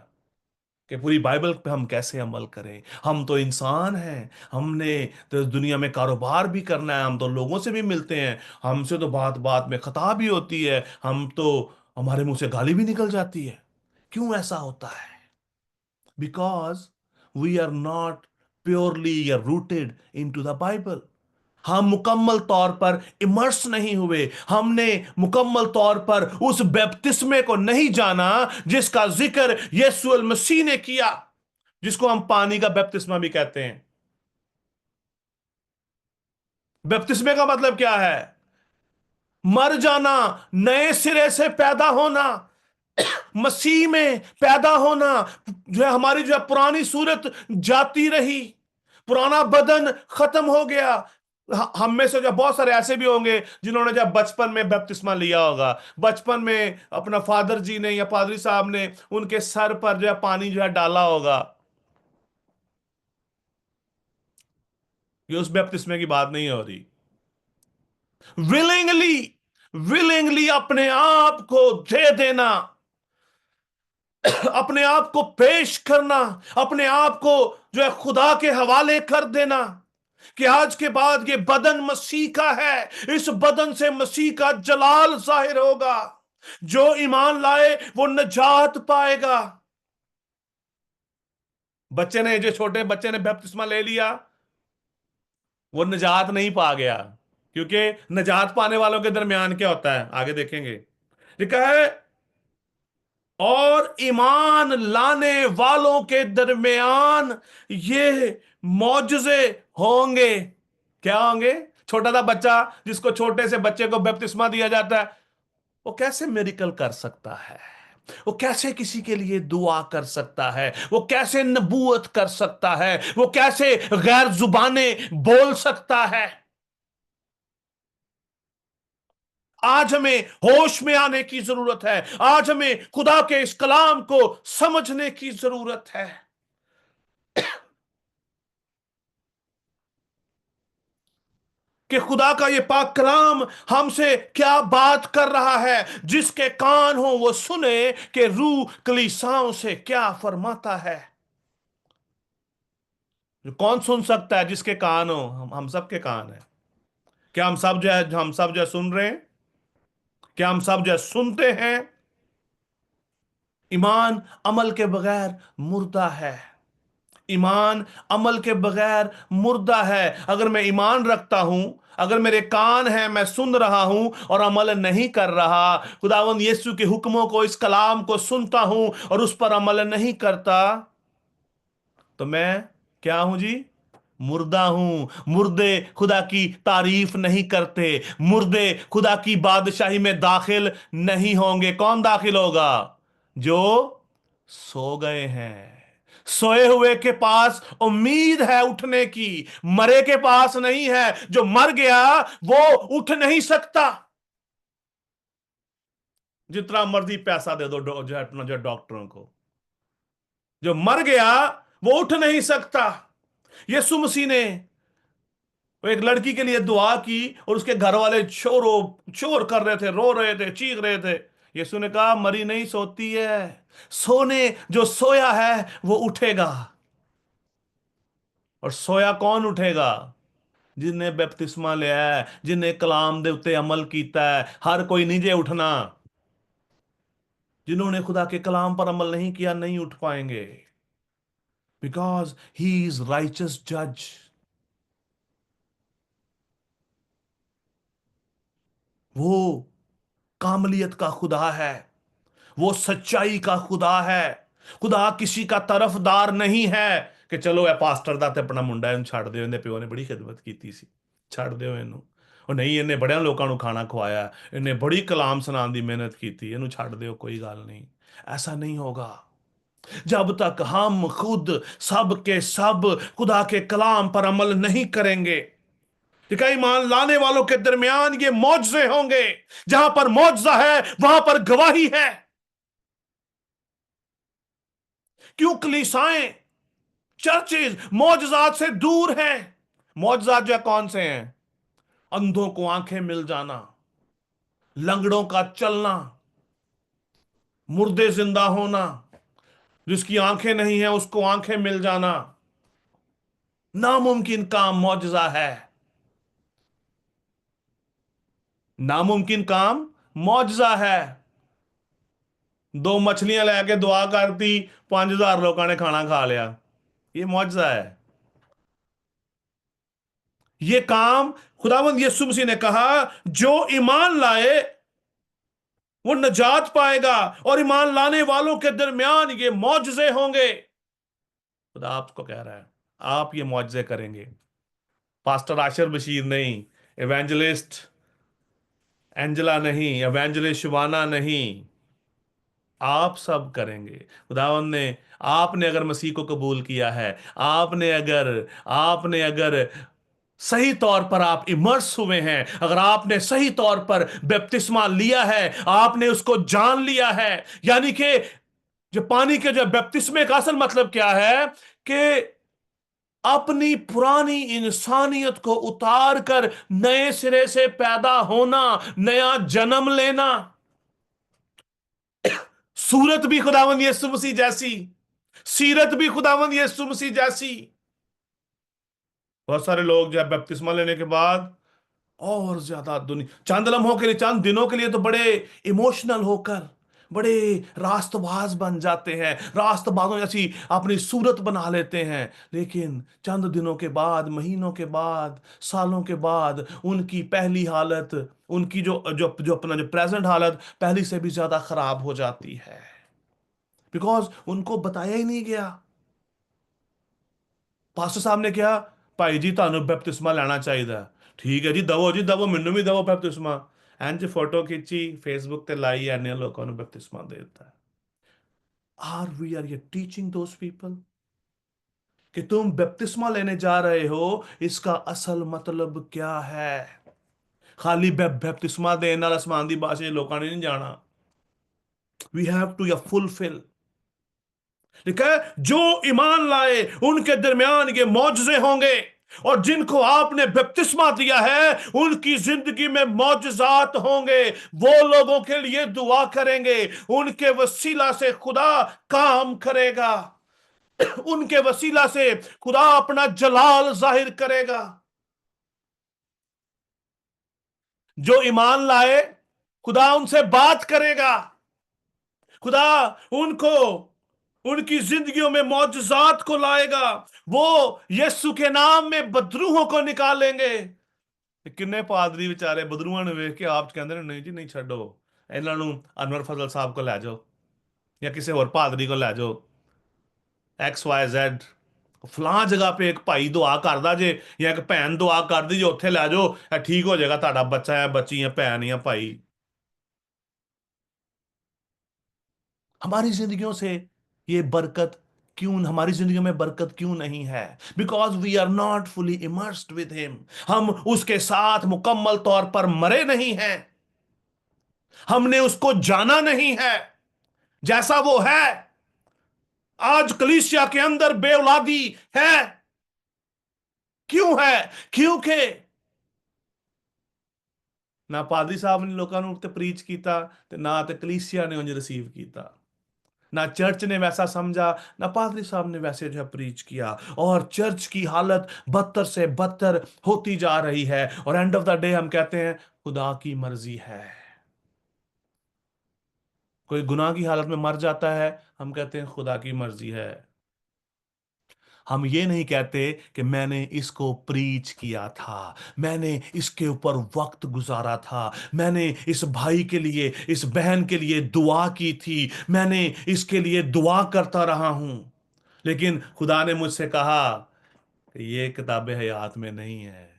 कि पूरी बाइबल पे हम कैसे अमल करें। हम तो इंसान हैं, हमने तो दुनिया में कारोबार भी करना है, हम तो लोगों से भी मिलते हैं, हमसे तो बात बात में खता भी होती है, हम तो हमारे मुंह से गाली भी निकल जाती है। क्यों ऐसा होता है? Because we are not purely rooted into the Bible. हम मुकम्मल तौर पर इमर्स नहीं हुए, हमने मुकम्मल तौर पर उस बपतिस्मे को नहीं जाना जिसका जिक्र यीशु मसीह ने किया, जिसको हम पानी का बपतिस्मा भी कहते हैं। बपतिस्मे का मतलब क्या है? मर जाना, नए सिरे से पैदा होना, मसीह में पैदा होना। जो है हमारी जो है पुरानी सूरत जाती रही, पुराना बदन खत्म हो गया। हम में से जो बहुत सारे ऐसे भी होंगे जिन्होंने जब बचपन में बपतिस्मा लिया होगा, बचपन में अपना फादर जी ने या पादरी साहब ने उनके सर पर जो है पानी जो है डाला होगा। ये उस बपतिस्मे की बात नहीं हो रही। विलिंगली, विलिंगली अपने आप को दे देना, अपने आप को पेश करना, अपने आप को जो है खुदा के हवाले कर देना कि आज के बाद ये बदन मसीह का है, इस बदन से मसीह का जलाल जाहिर होगा। जो ईमान लाए वो नजात पाएगा। बच्चे ने, जो छोटे बच्चे ने बपतिस्मा ले लिया, वो निजात नहीं पा गया, क्योंकि निजात पाने वालों के दरमियान क्या होता है आगे देखेंगे। लिखा है, और ईमान लाने वालों के दरमियान ये मौजज़े होंगे। क्या होंगे? छोटा सा बच्चा, जिसको छोटे से बच्चे को बपतिस्मा दिया जाता है, वो कैसे मिरेकल कर सकता है? वो कैसे किसी के लिए दुआ कर सकता है? वो कैसे नबूवत कर सकता है? वो कैसे गैर जुबाने बोल सकता है? आज हमें होश में आने की जरूरत है। आज हमें खुदा के इस कलाम को समझने की जरूरत है। कि खुदा का ये पाक कलाम हमसे क्या बात कर रहा है। जिसके कान हो वो सुने कि रूह कलीसियाओं से क्या फरमाता है। कौन सुन सकता है? जिसके कान हो। हम सब के कान है। क्या हम सब जो है सुन रहे हैं? क्या हम सब जो है सुनते हैं? ईमान अमल के बगैर मुर्दा है। ईमान अमल के बगैर मुर्दा है। अगर मैं ईमान रखता हूं, अगर मेरे कान हैं, मैं सुन रहा हूं और अमल नहीं कर रहा, खुदावंद यीशु के हुक्मों को, इस कलाम को सुनता हूं और उस पर अमल नहीं करता, तो मैं क्या हूं जी? मुर्दा हूं। मुर्दे खुदा की तारीफ नहीं करते। मुर्दे खुदा की बादशाही में दाखिल नहीं होंगे। कौन दाखिल होगा? जो सो गए हैं। सोए हुए के पास उम्मीद है उठने की, मरे के पास नहीं है। जो मर गया वो उठ नहीं सकता। जितना मर्जी पैसा दे दो जो है अपना जो डॉक्टरों को, जो मर गया वो उठ नहीं सकता। यीशु मसीह ने वो एक लड़की के लिए दुआ की और उसके घर वाले शोर कर रहे थे, रो रहे थे, चीख रहे थे। यीशु ने कहा, मरी नहीं सोती है, सोने जो सोया है वो उठेगा। और सोया कौन उठेगा? जिन्ने बपतिस्मा लिया है, जिन्ने कलाम दे उत्ते अमल कीता है। हर कोई नहीं जे उठना। जिन्होंने खुदा के कलाम पर अमल नहीं किया नहीं उठ पाएंगे। बिकॉज ही इज राइचस जज। वो कामलियत का खुदा है, वो सच्चाई का खुदा है। खुदा किसी का तरफदार नहीं है। ਕਿ ਚਲੋ ਇਹ ਪਾਸਟਰ ਦਾ ਤੇ ਆਪਣਾ ਮੁੰਡਾ, ਇਹਨੂੰ ਛੱਡ ਦਿਓ, ਇਹਦੇ ਪਿਓ ਨੇ ਬੜੀ ਖਿਦਮਤ ਕੀਤੀ ਸੀ, ਛੱਡ ਦਿਓ ਇਹਨੂੰ। ਉਹ ਨਹੀਂ, ਇਹਨੇ ਬੜਿਆਂ ਲੋਕਾਂ ਨੂੰ ਖਾਣਾ ਖਵਾਇਆ, ਇਹਨੇ ਬੜੀ ਕਲਾਮ ਸੁਣਾਉਣ ਦੀ ਮਿਹਨਤ ਕੀਤੀ, ਇਹਨੂੰ ਛੱਡ ਦਿਓ, कोई गल नहीं। ऐसा नहीं होगा जब तक हम खुद सब के सब खुदा के कलाम पर अमल नहीं करेंगे। ठीक है, ईमान लाने वालों के दरमियान ये मौजज़े होंगे, जहां पर मौजज़ा है वहां पर गवाही है। क्यों कलीसियाएं, चर्चेज मौजज़ात से दूर हैं? मौजज़ात जो है कौन से हैं? अंधों को आंखें मिल जाना, लंगड़ों का चलना, मुर्दे जिंदा होना, जिसकी आंखें नहीं है उसको आंखें मिल जाना, नामुमकिन काम मौजज़ा है। नामुमकिन काम मौजज़ा है। 2 मछलियां लेके दुआ कर दी, 5000 लोगों ने खाना खा लिया, ये मौजज़ा है। ये काम खुदावंद यीशु मसीह ने कहा, जो ईमान लाए वो नजात पाएगा, और ईमान लाने वालों के दरमियान ये मौजज़े होंगे। खुदा आपको कह रहा है, आप ये मौजज़े करेंगे। पास्टर आशिर बशीर नहीं, एवेंजलिस्ट एंजला नहीं, एवेंजलिस्ट शिवाना नहीं, आप सब करेंगे। खुदावंद ने, आपने अगर मसीह को कबूल किया है, आपने अगर सही तौर पर आप इमर्स हुए हैं, अगर आपने सही तौर पर बपतिस्मा लिया है, आपने उसको जान लिया है, यानी कि जो पानी के जो बपतिस्मे का असल मतलब क्या है कि अपनी पुरानी इंसानियत को उतार कर नए सिरे से पैदा होना, नया जन्म लेना। सूरत भी खुदावंद यीशु मसीह जैसी, सीरत भी खुदावंद यीशु मसीह जैसी। बहुत सारे लोग जो है बपतिस्मा लेने के बाद और ज्यादा चंद लम्हों के लिए, चंद दिनों के लिए तो बड़े इमोशनल होकर बड़े रास्तबाज बन जाते हैं, रास्तबाजों जैसी अपनी सूरत बना लेते हैं, लेकिन चंद दिनों के बाद, महीनों के बाद, सालों के बाद उनकी पहली हालत, उनकी जो जो जो अपना जो प्रेजेंट हालत पहली से भी ज्यादा खराब हो जाती है, बिकॉज उनको बताया ही नहीं गया। पास्टर साहब ने कहा, भाई जी ਤੁਹਾਨੂੰ बपतिस्मा लेना चाहिए। ठीक है जी, दवो जी दवो, मैनू भी दवो बपतिस्मा। इंज फोटो खिंची, फेसबुक ते लाई, एने लोगों ने बपतिस्मा दे दिता। Are you teaching those people कि तुम बपतिस्मा लेने जा रहे हो, इसका असल मतलब क्या है? खाली बपतिस्मा देने नाल आसमान दी भाषा लोगों ने नहीं जाना। We have to fulfil. लिखा है, जो ईमान लाए उनके दरमियान ये मौजज़े होंगे, और जिनको आपने बपतिस्मा दिया है उनकी जिंदगी में मौजज़ात होंगे। वो लोगों के लिए दुआ करेंगे, उनके वसीला से खुदा काम करेगा, उनके वसीला से खुदा अपना जलाल जाहिर करेगा। जो ईमान लाए खुदा उनसे बात करेगा, खुदा उनको उनकी जिंदगियों में मौजज़ात को लाएगा। वो यीशु के नाम में बदरूहों को निकालेंगे। किन्ने पादरी बेचारे बदरूहां ਨੂੰ ਵੇਖ ਕੇ ਆਪ ਕਹਿੰਦੇ ਨੇ, ਨਹੀਂ ਜੀ ਨਹੀਂ ਛੱਡੋ ਇਹਨਾਂ ਨੂੰ, ਅਨਵਰ ਫਜ਼ਲ ਸਾਹਿਬ ਕੋ ਲੈ ਜਾਓ ਜਾਂ ਕਿਸੇ ਹੋਰ ਪਾਦਰੀ ਕੋ ਲੈ ਜਾਓ, XYZ ਫਲਾਂ ਜਗ੍ਹਾ पे ਇੱਕ ਭਾਈ ਦੁਆ ਕਰਦਾ ਜੇ, ਜਾਂ ਇੱਕ ਭੈਣ ਦੁਆ ਕਰਦੀ ਜੇ, ਉੱਥੇ ਲੈ ਜਾਓ, ਇਹ ਠੀਕ ਹੋ ਜਾਏਗਾ ਤੁਹਾਡਾ ਬੱਚਾ ਹੈ, ਬੱਚੀ ਹੈ, ਭੈਣ ਜਾਂ ਭਾਈ। हमारी जिंदगियों से ये बरकत क्यों, हमारी जिंदगी में बरकत क्यों नहीं है? Because we are not fully immersed with him. हम उसके साथ मुकम्मल तौर पर मरे नहीं हैं, हमने उसको जाना नहीं है जैसा वो है। आज कलीसिया के अंदर बेऔलादी है, क्यों है? क्योंकि ना पादरी साहब ने लोगों को प्रीच किया, ना तो कलीसिया ने उन्हें रिसीव किया, ना चर्च ने वैसा समझा, ना पादरी साहब ने वैसे जो है प्रीच किया, और चर्च की हालत बदतर से बदतर होती जा रही है। और एंड ऑफ द डे हम कहते हैं खुदा की मर्जी है। कोई गुनाह की हालत में मर जाता है, हम कहते हैं खुदा की मर्जी है। हम ये नहीं कहते कि मैंने इसको प्रीच किया था, मैंने इसके ऊपर वक्त गुजारा था, मैंने इस भाई के लिए, इस बहन के लिए दुआ की थी, मैंने इसके लिए दुआ करता रहा हूं। लेकिन खुदा ने मुझसे कहा कि ये किताब हयात में नहीं है,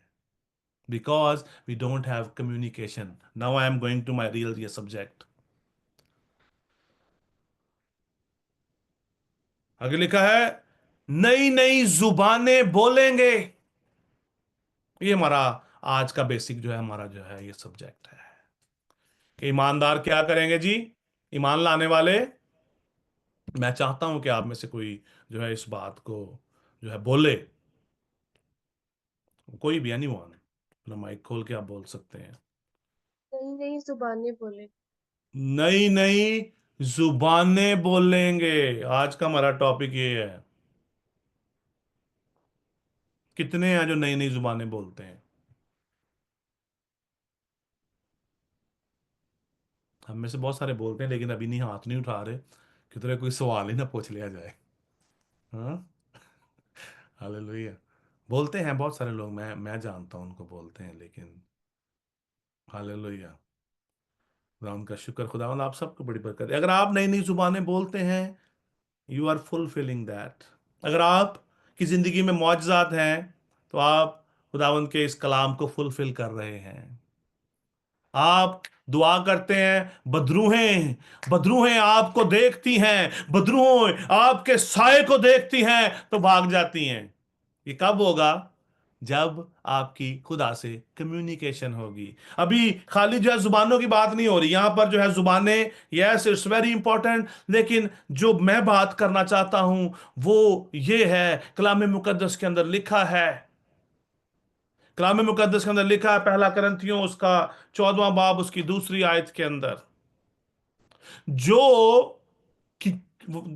because we don't have communication. Now I am going to my real ये सब्जेक्ट। आगे लिखा है नई नई जुबानें बोलेंगे। ये हमारा आज का बेसिक जो है, हमारा जो है ये सब्जेक्ट है कि ईमानदार क्या करेंगे जी, ईमान लाने वाले। मैं चाहता हूं कि आप में से कोई जो है इस बात को जो है बोले, कोई भी, एनीवन, अपना माइक खोल के आप बोल सकते हैं। नई नई जुबानें बोले। नई नई जुबानें बोलेंगे, आज का हमारा टॉपिक ये है। कितने हैं जो नई नई जुबानें बोलते हैं? हम में से बहुत सारे बोलते हैं, लेकिन अभी नहीं, हाथ नहीं उठा रहे कि तेरे कोई सवाल ही ना पूछ लिया जाए। हाँ, हालेलुया। बोलते हैं बहुत सारे लोग, मैं जानता हूं उनको बोलते हैं, लेकिन हालेलुया, खुदा उनका शुक्र, खुदा आप सबको बड़ी बरकत दे। अगर आप नई नई जुबानें बोलते हैं, यू आर फुलफिलिंग दैट। अगर आप की जिंदगी में मौजज़ात हैं, तो आप खुदावंद के इस कलाम को फुलफिल कर रहे हैं। आप दुआ करते हैं, बदरूहें बदरूहें आपको देखती हैं, बदरूहें आपके साए को देखती हैं तो भाग जाती हैं। ये कब होगा? जब आपकी खुदा से कम्युनिकेशन होगी। अभी खाली जो है जुबानों की बात नहीं हो रही यहां पर, जो है जुबानें, यस इट्स वेरी इंपॉर्टेंट, लेकिन जो मैं बात करना चाहता हूं वो ये है, कलाम मुकद्दस के अंदर लिखा है, कलाम मुकद्दस के अंदर लिखा है, पहला करंथियों उसका 14वां बाब उसकी दूसरी आयत के अंदर, जो कि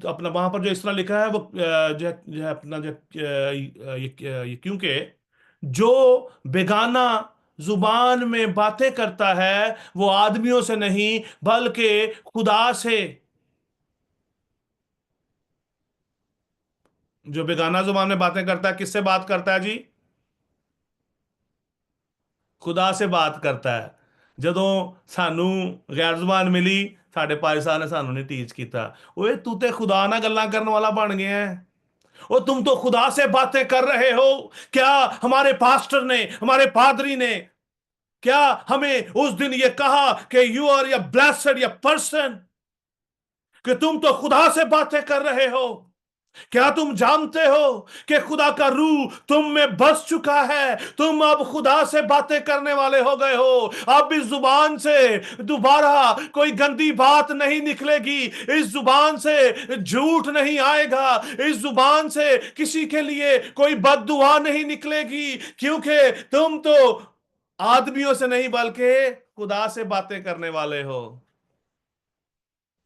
अपना वहां पर जो इस तरह लिखा है वो जो है अपना जो ये क्योंकि जो बेगाना जुबान में बातें करता है वो आदमियों से नहीं बल्कि खुदा से। जो बेगाना जुबान में बातें करता है, किससे बात करता है जी? खुदा से बात करता है। ਜਦੋਂ ਸਾਨੂੰ ਗੈਰ ਜ਼ੁਬਾਨ ਮਿਲੀ, ਸਾਡੇ ਭਾਈ ਸਾਹਿਬ ਨੇ ਸਾਨੂੰ नहीं टीच ਕੀਤਾ, ओए तू ते खुदा ना गल्लां करने वाला बन गया है, ओ तुम तो खुदा से बातें कर रहे हो। क्या हमारे पास्टर ने, हमारे पादरी ने क्या हमें उस दिन ये कहा कि यू आर या ब्लेस्ड या पर्सन, कि तुम तो खुदा से बातें कर रहे हो? क्या तुम जानते हो कि खुदा का रूह तुम में बस चुका है? तुम अब खुदा से बातें करने वाले हो गए हो। अब इस जुबान से दोबारा कोई गंदी बात नहीं निकलेगी, इस जुबान से झूठ नहीं आएगा, इस जुबान से किसी के लिए कोई बददुआ नहीं निकलेगी, क्योंकि तुम तो आदमियों से नहीं बल्कि खुदा से बातें करने वाले हो।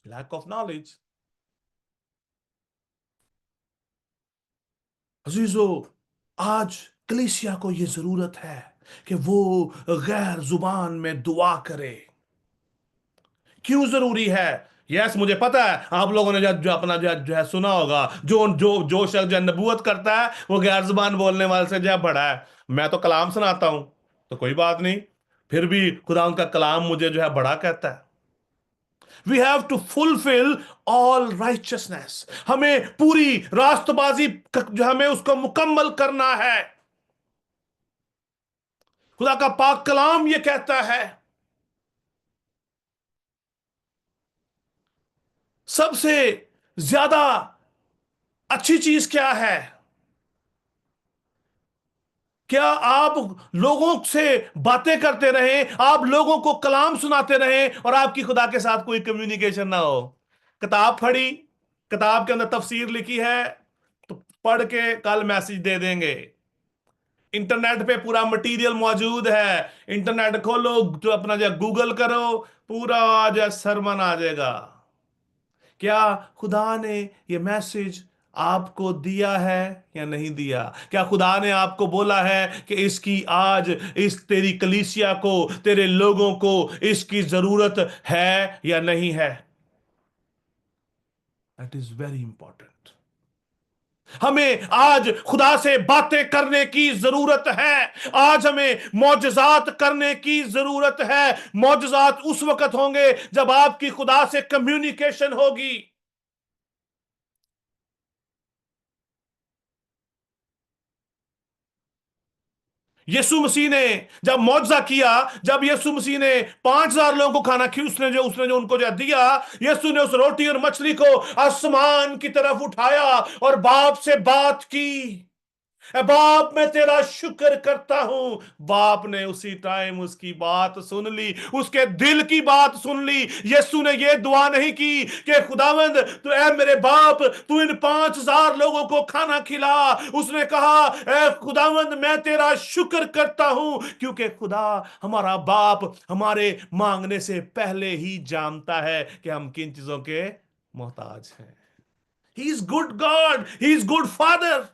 Lack of knowledge. अजीजो, आज कलीसिया को यह जरूरत है कि वो गैर जुबान में दुआ करे। क्यों जरूरी है? यस, मुझे पता है आप लोगों ने जो अपना जो है सुना होगा, जो जो जो शख्स जो नबूवत करता है वो गैर जुबान बोलने वाले से जो बड़ा है। मैं तो कलाम सुनाता हूं तो कोई बात नहीं, फिर भी खुदा उनका कलाम मुझे जो है बड़ा कहता है। We have to fulfil all righteousness. हमें पूरी रास्तबाजी जो हमें उसको मुकम्मल करना है। खुदा का पाक कलाम ये कहता है, सबसे ज्यादा अच्छी चीज क्या है? क्या आप लोगों से बातें करते रहें, आप लोगों को कलाम सुनाते रहें और आपकी खुदा के साथ कोई कम्युनिकेशन ना हो? किताब पढ़ी, किताब के अंदर तफसीर लिखी है तो पढ़ के कल मैसेज दे देंगे। इंटरनेट पे पूरा मटेरियल मौजूद है, इंटरनेट खोलो तो अपना जो गूगल करो, पूरा जो सरमन आ जाएगा। क्या खुदा ने ये मैसेज आपको दिया है या नहीं दिया? क्या खुदा ने आपको बोला है कि इसकी आज इस तेरी कलीसिया को, तेरे लोगों को इसकी जरूरत है या नहीं है? That is very important. हमें आज खुदा से बातें करने की जरूरत है। आज हमें मौजज़ात करने की जरूरत है। मौजज़ात उस वक्त होंगे जब आपकी खुदा से कम्युनिकेशन होगी। यीशु मसीह ने जब मौजज़ा किया, जब यीशु मसीह ने 5,000 लोगों को खाना खी, उसने जो उनको जो दिया, यीशु ने उस रोटी और मछली को आसमान की तरफ उठाया और बाप से बात की, ए बाप मैं तेरा शुक्र करता हूं। बाप ने उसी टाइम उसकी बात सुन ली, उसके दिल की बात सुन ली। यीशु ने यह दुआ नहीं की कि खुदावंद तू, ए मेरे बाप, तू इन 5,000 लोगों को खाना खिला। उसने कहा, ए खुदावंद मैं तेरा शुक्र करता हूं, क्योंकि खुदा हमारा बाप हमारे मांगने से पहले ही जानता है कि हम किन चीजों के मोहताज हैं। He is good God, he is good father.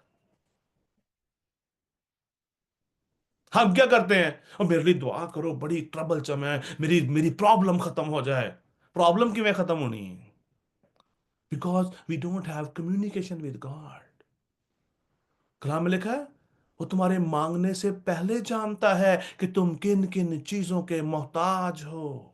हम क्या करते हैं, और मेरे लिए दुआ करो, बड़ी ट्रबल चम है, मेरी मेरी प्रॉब्लम खत्म हो जाए। प्रॉब्लम क्यों खत्म होनी है? Because we don't have communication with God. कलाम में लिखा है, वो तुम्हारे मांगने से पहले जानता है कि तुम किन किन चीजों के मोहताज हो।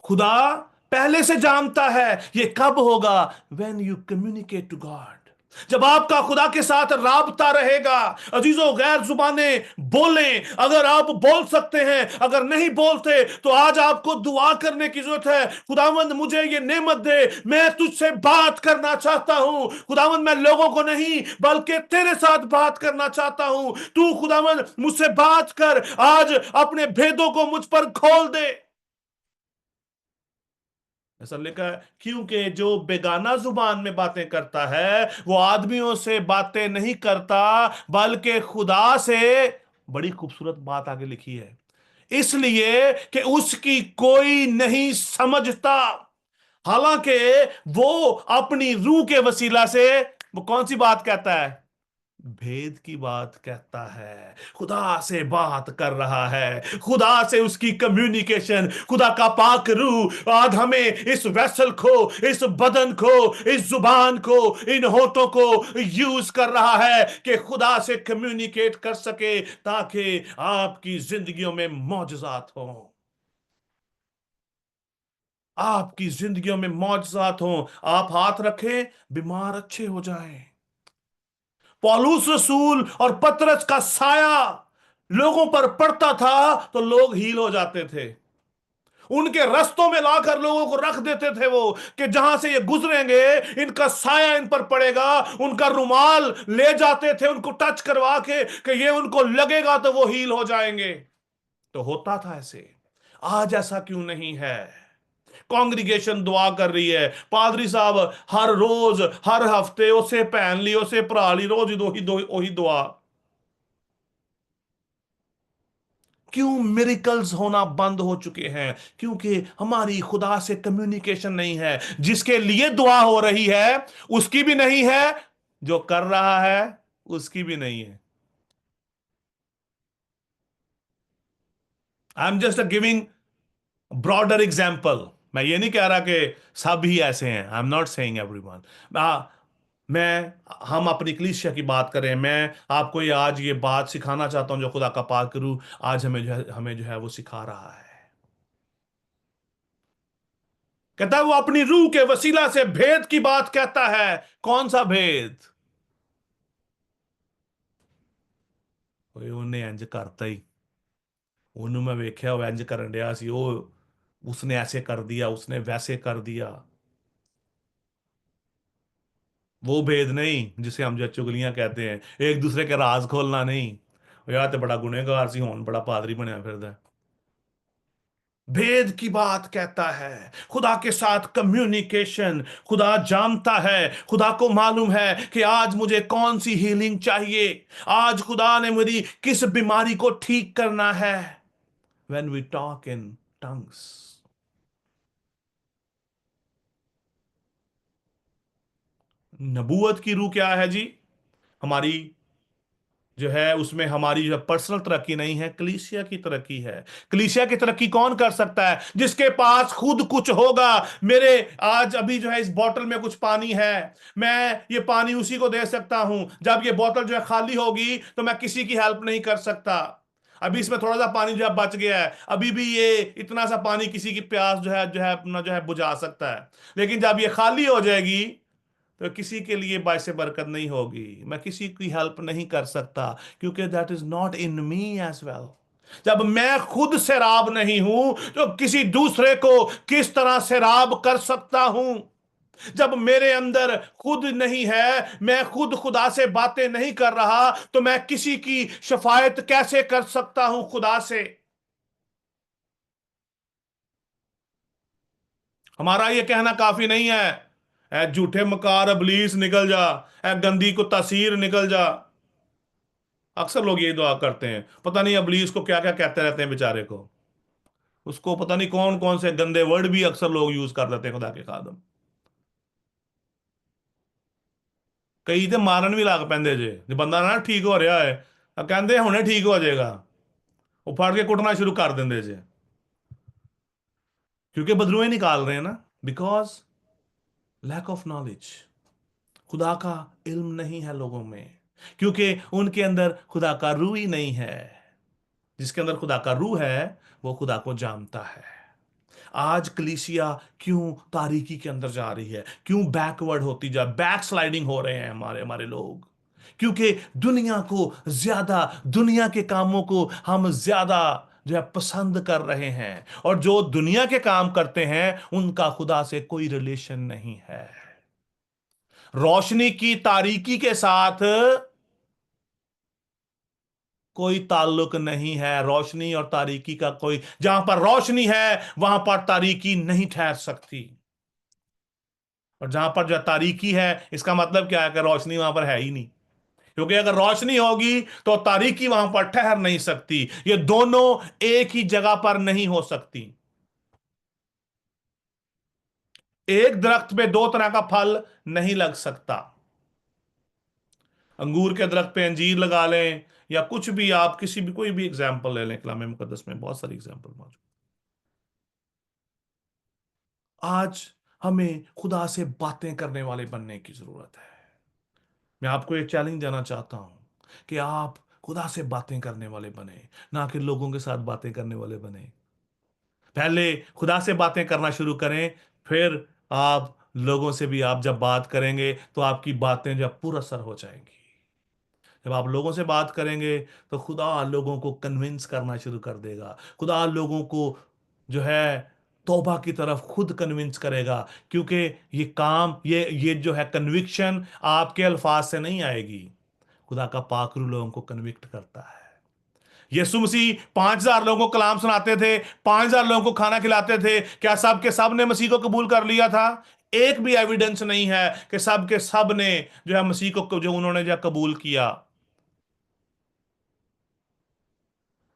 खुदा पहले से जानता है ये कब होगा, when you communicate to God, जब आपका खुदा के साथ राबता रहेगा। अजीजों, गैर जुबाने बोलें, अगर आप बोल सकते हैं, अगर नहीं बोलते तो आज आपको दुआ करने की जरूरत है। खुदावंद मुझे ये नेमत दे, मैं तुझसे बात करना चाहता हूं। खुदावंद मैं लोगों को नहीं बल्कि तेरे साथ बात करना चाहता हूं। तू खुदावंद मुझसे बात कर, आज अपने भेदों को मुझ पर खोल दे। ऐसा लिखा है, क्योंकि जो बेगाना जुबान में बातें करता है वो आदमियों से बातें नहीं करता बल्कि खुदा से। बड़ी खूबसूरत बात आगे लिखी है, इसलिए कि उसकी कोई नहीं समझता। हालांकि वो अपनी रूह के वसीला से, वो कौन सी बात कहता है? भेद की बात कहता है। खुदा से बात कर रहा है, खुदा से उसकी कम्युनिकेशन। खुदा का पाक रूह आज हमें, इस वेसल को, इस बदन को, इस जुबान को, इन होठों को यूज कर रहा है कि खुदा से कम्युनिकेट कर सके, ताकि आपकी जिंदगियों में मौजज़ात हो, आपकी जिंदगियों में मौजज़ात हो। आप हाथ रखें, बीमार अच्छे हो जाएं। पौलुस रसूल और पतरस का साया लोगों पर पड़ता था तो लोग हील हो जाते थे। उनके रास्तों में लाकर लोगों को रख देते थे वो, कि जहां से ये गुजरेंगे इनका साया इन पर पड़ेगा। उनका रुमाल ले जाते थे उनको टच करवा के, कि ये उनको लगेगा तो वो हील हो जाएंगे। तो होता था ऐसे। आज ऐसा क्यों नहीं है? कांग्रीगेशन दुआ कर रही है, पादरी साहब हर रोज हर हफ्ते उसे पहन ली, उसे भरा ली, रोज ही दुआ। क्यों मिरेकल्स होना बंद हो चुके हैं? क्योंकि हमारी खुदा से कम्युनिकेशन नहीं है। जिसके लिए दुआ हो रही है उसकी भी नहीं है, जो कर रहा है उसकी भी नहीं है। I am just giving broader example. मैं ये नहीं कह रहा कि सब ही ऐसे हैं, I am not saying everyone. मैं हम अपनी कलीसिया की बात करें, मैं आपको ये आज ये बात सिखाना चाहता हूं जो खुदा का पाक रूह आज हमें जो है वो सिखा रहा है। कहता है वो अपनी रूह के वसीला से भेद की बात कहता है। कौन सा भेद? ਉਹਨੇ इंज करता ही, ਉਹਨੂੰ मैं वेख्या वो इंज करन ਡਿਆ ਸੀ, उसने ऐसे कर दिया, उसने वैसे कर दिया। वो भेद नहीं जिसे हम जो चुगलियां कहते हैं, एक दूसरे के राज खोलना नहीं। यार तो बड़ा गुनहगार सी, हुण बड़ा पादरी बनया फिरदा। भेद की बात कहता है, खुदा के साथ कम्युनिकेशन। खुदा जानता है, खुदा को मालूम है कि आज मुझे कौन सी हीलिंग चाहिए, आज खुदा ने मेरी किस बीमारी को ठीक करना है। When we talk in tongues, नबूवत की रूह क्या है जी? हमारी जो है उसमें हमारी जो पर्सनल तरक्की नहीं है, कलीसिया की तरक्की है। कलीसिया की तरक्की कौन कर सकता है? जिसके पास खुद कुछ होगा। मेरे आज अभी जो है इस बोतल में कुछ पानी है, मैं ये पानी उसी को दे सकता हूं। जब ये बोतल जो है खाली होगी तो मैं किसी की हेल्प नहीं कर सकता। अभी इसमें थोड़ा सा पानी जो है बच गया है, अभी भी ये इतना सा पानी किसी की प्यास जो है अपना जो है बुझा सकता है। लेकिन जब ये खाली हो जाएगी तो किसी के लिए बायस बरकत नहीं होगी, मैं किसी की हेल्प नहीं कर सकता, क्योंकि that is not in me as well. जब मैं खुद सैराब नहीं हूं तो किसी दूसरे को किस तरह सैराब कर सकता हूं? जब मेरे अंदर खुद नहीं है, मैं खुद खुदा से बातें नहीं कर रहा, तो मैं किसी की शफायत कैसे कर सकता हूं खुदा से? हमारा ये कहना काफी नहीं है, ऐ झूठे मकार अबलीस निकल जा, ऐ गंदी को तासीर निकल जा। अक्सर लोग ये दुआ करते हैं, पता नहीं अबलीस को क्या क्या कहते रहते हैं बेचारे को, उसको पता नहीं कौन कौन से गंदे वर्ड भी अक्सर लोग यूज कर देते हैं खुदा के खादम। कई तो मारन भी लग पैंदे जे, जो बंदा ना ठीक हो रहा है, कहते हुणे ठीक हो जाएगा, वो फड़ के कुटना शुरू कर देंगे जे, क्योंकि बदलुए निकाल रहे हैं ना, बिकॉज लैक ऑफ नॉलेज। खुदा का इल्म नहीं है लोगों में, क्योंकि उनके अंदर खुदा का रूह ही नहीं है। जिसके अंदर खुदा का रूह है वो खुदा को जानता है। आज कलीसिया क्यों तारीकी के अंदर जा रही है, क्यों बैकवर्ड होती जा, बैक स्लाइडिंग हो रहे हैं हमारे हमारे लोग? क्योंकि दुनिया को ज्यादा, दुनिया के कामों को हम ज्यादा जो है पसंद कर रहे हैं, और जो दुनिया के काम करते हैं उनका खुदा से कोई रिलेशन नहीं है। रोशनी की तारीकी के साथ कोई ताल्लुक नहीं है। रोशनी और तारीकी का कोई, जहां पर रोशनी है वहां पर तारीकी नहीं ठहर सकती, और जहां पर जो तारीकी है इसका मतलब क्या है कि रोशनी वहां पर है ही नहीं, क्योंकि अगर रोशनी होगी तो तारीकी वहां पर ठहर नहीं सकती। ये दोनों एक ही जगह पर नहीं हो सकती। एक दरख्त पे दो तरह का फल नहीं लग सकता। अंगूर के दरख्त पे अंजीर लगा लें, या कुछ भी, आप किसी भी कोई भी एग्जाम्पल ले लें, कलाम मुकद्दस में बहुत सारी एग्जाम्पल मौजूद। आज हमें खुदा से बातें करने वाले बनने की जरूरत है। मैं आपको एक चैलेंज देना चाहता हूं कि आप खुदा से बातें करने वाले बने, ना कि लोगों के साथ बातें करने वाले बने। पहले खुदा से बातें करना शुरू करें, फिर आप लोगों से भी आप जब बात करेंगे तो आपकी बातें जब पुरअसर हो जाएंगी। जब आप लोगों से बात करेंगे तो खुदा लोगों को कन्विंस करना शुरू कर देगा। खुदा लोगों को जो है तौबा की तरफ खुद कन्विंस करेगा, क्योंकि ये काम, ये जो है कन्विक्शन आपके अल्फाज से नहीं आएगी। खुदा का पाक रूह लोगों को कन्विक्ट करता है। यीशु मसीह 5,000 लोगों को कलाम सुनाते थे, 5,000 लोगों को खाना खिलाते थे, क्या सब के सब ने मसीह को कबूल कर लिया था? एक भी एविडेंस नहीं है कि सब के सब ने जो है मसीह को जो उन्होंने जो कबूल किया।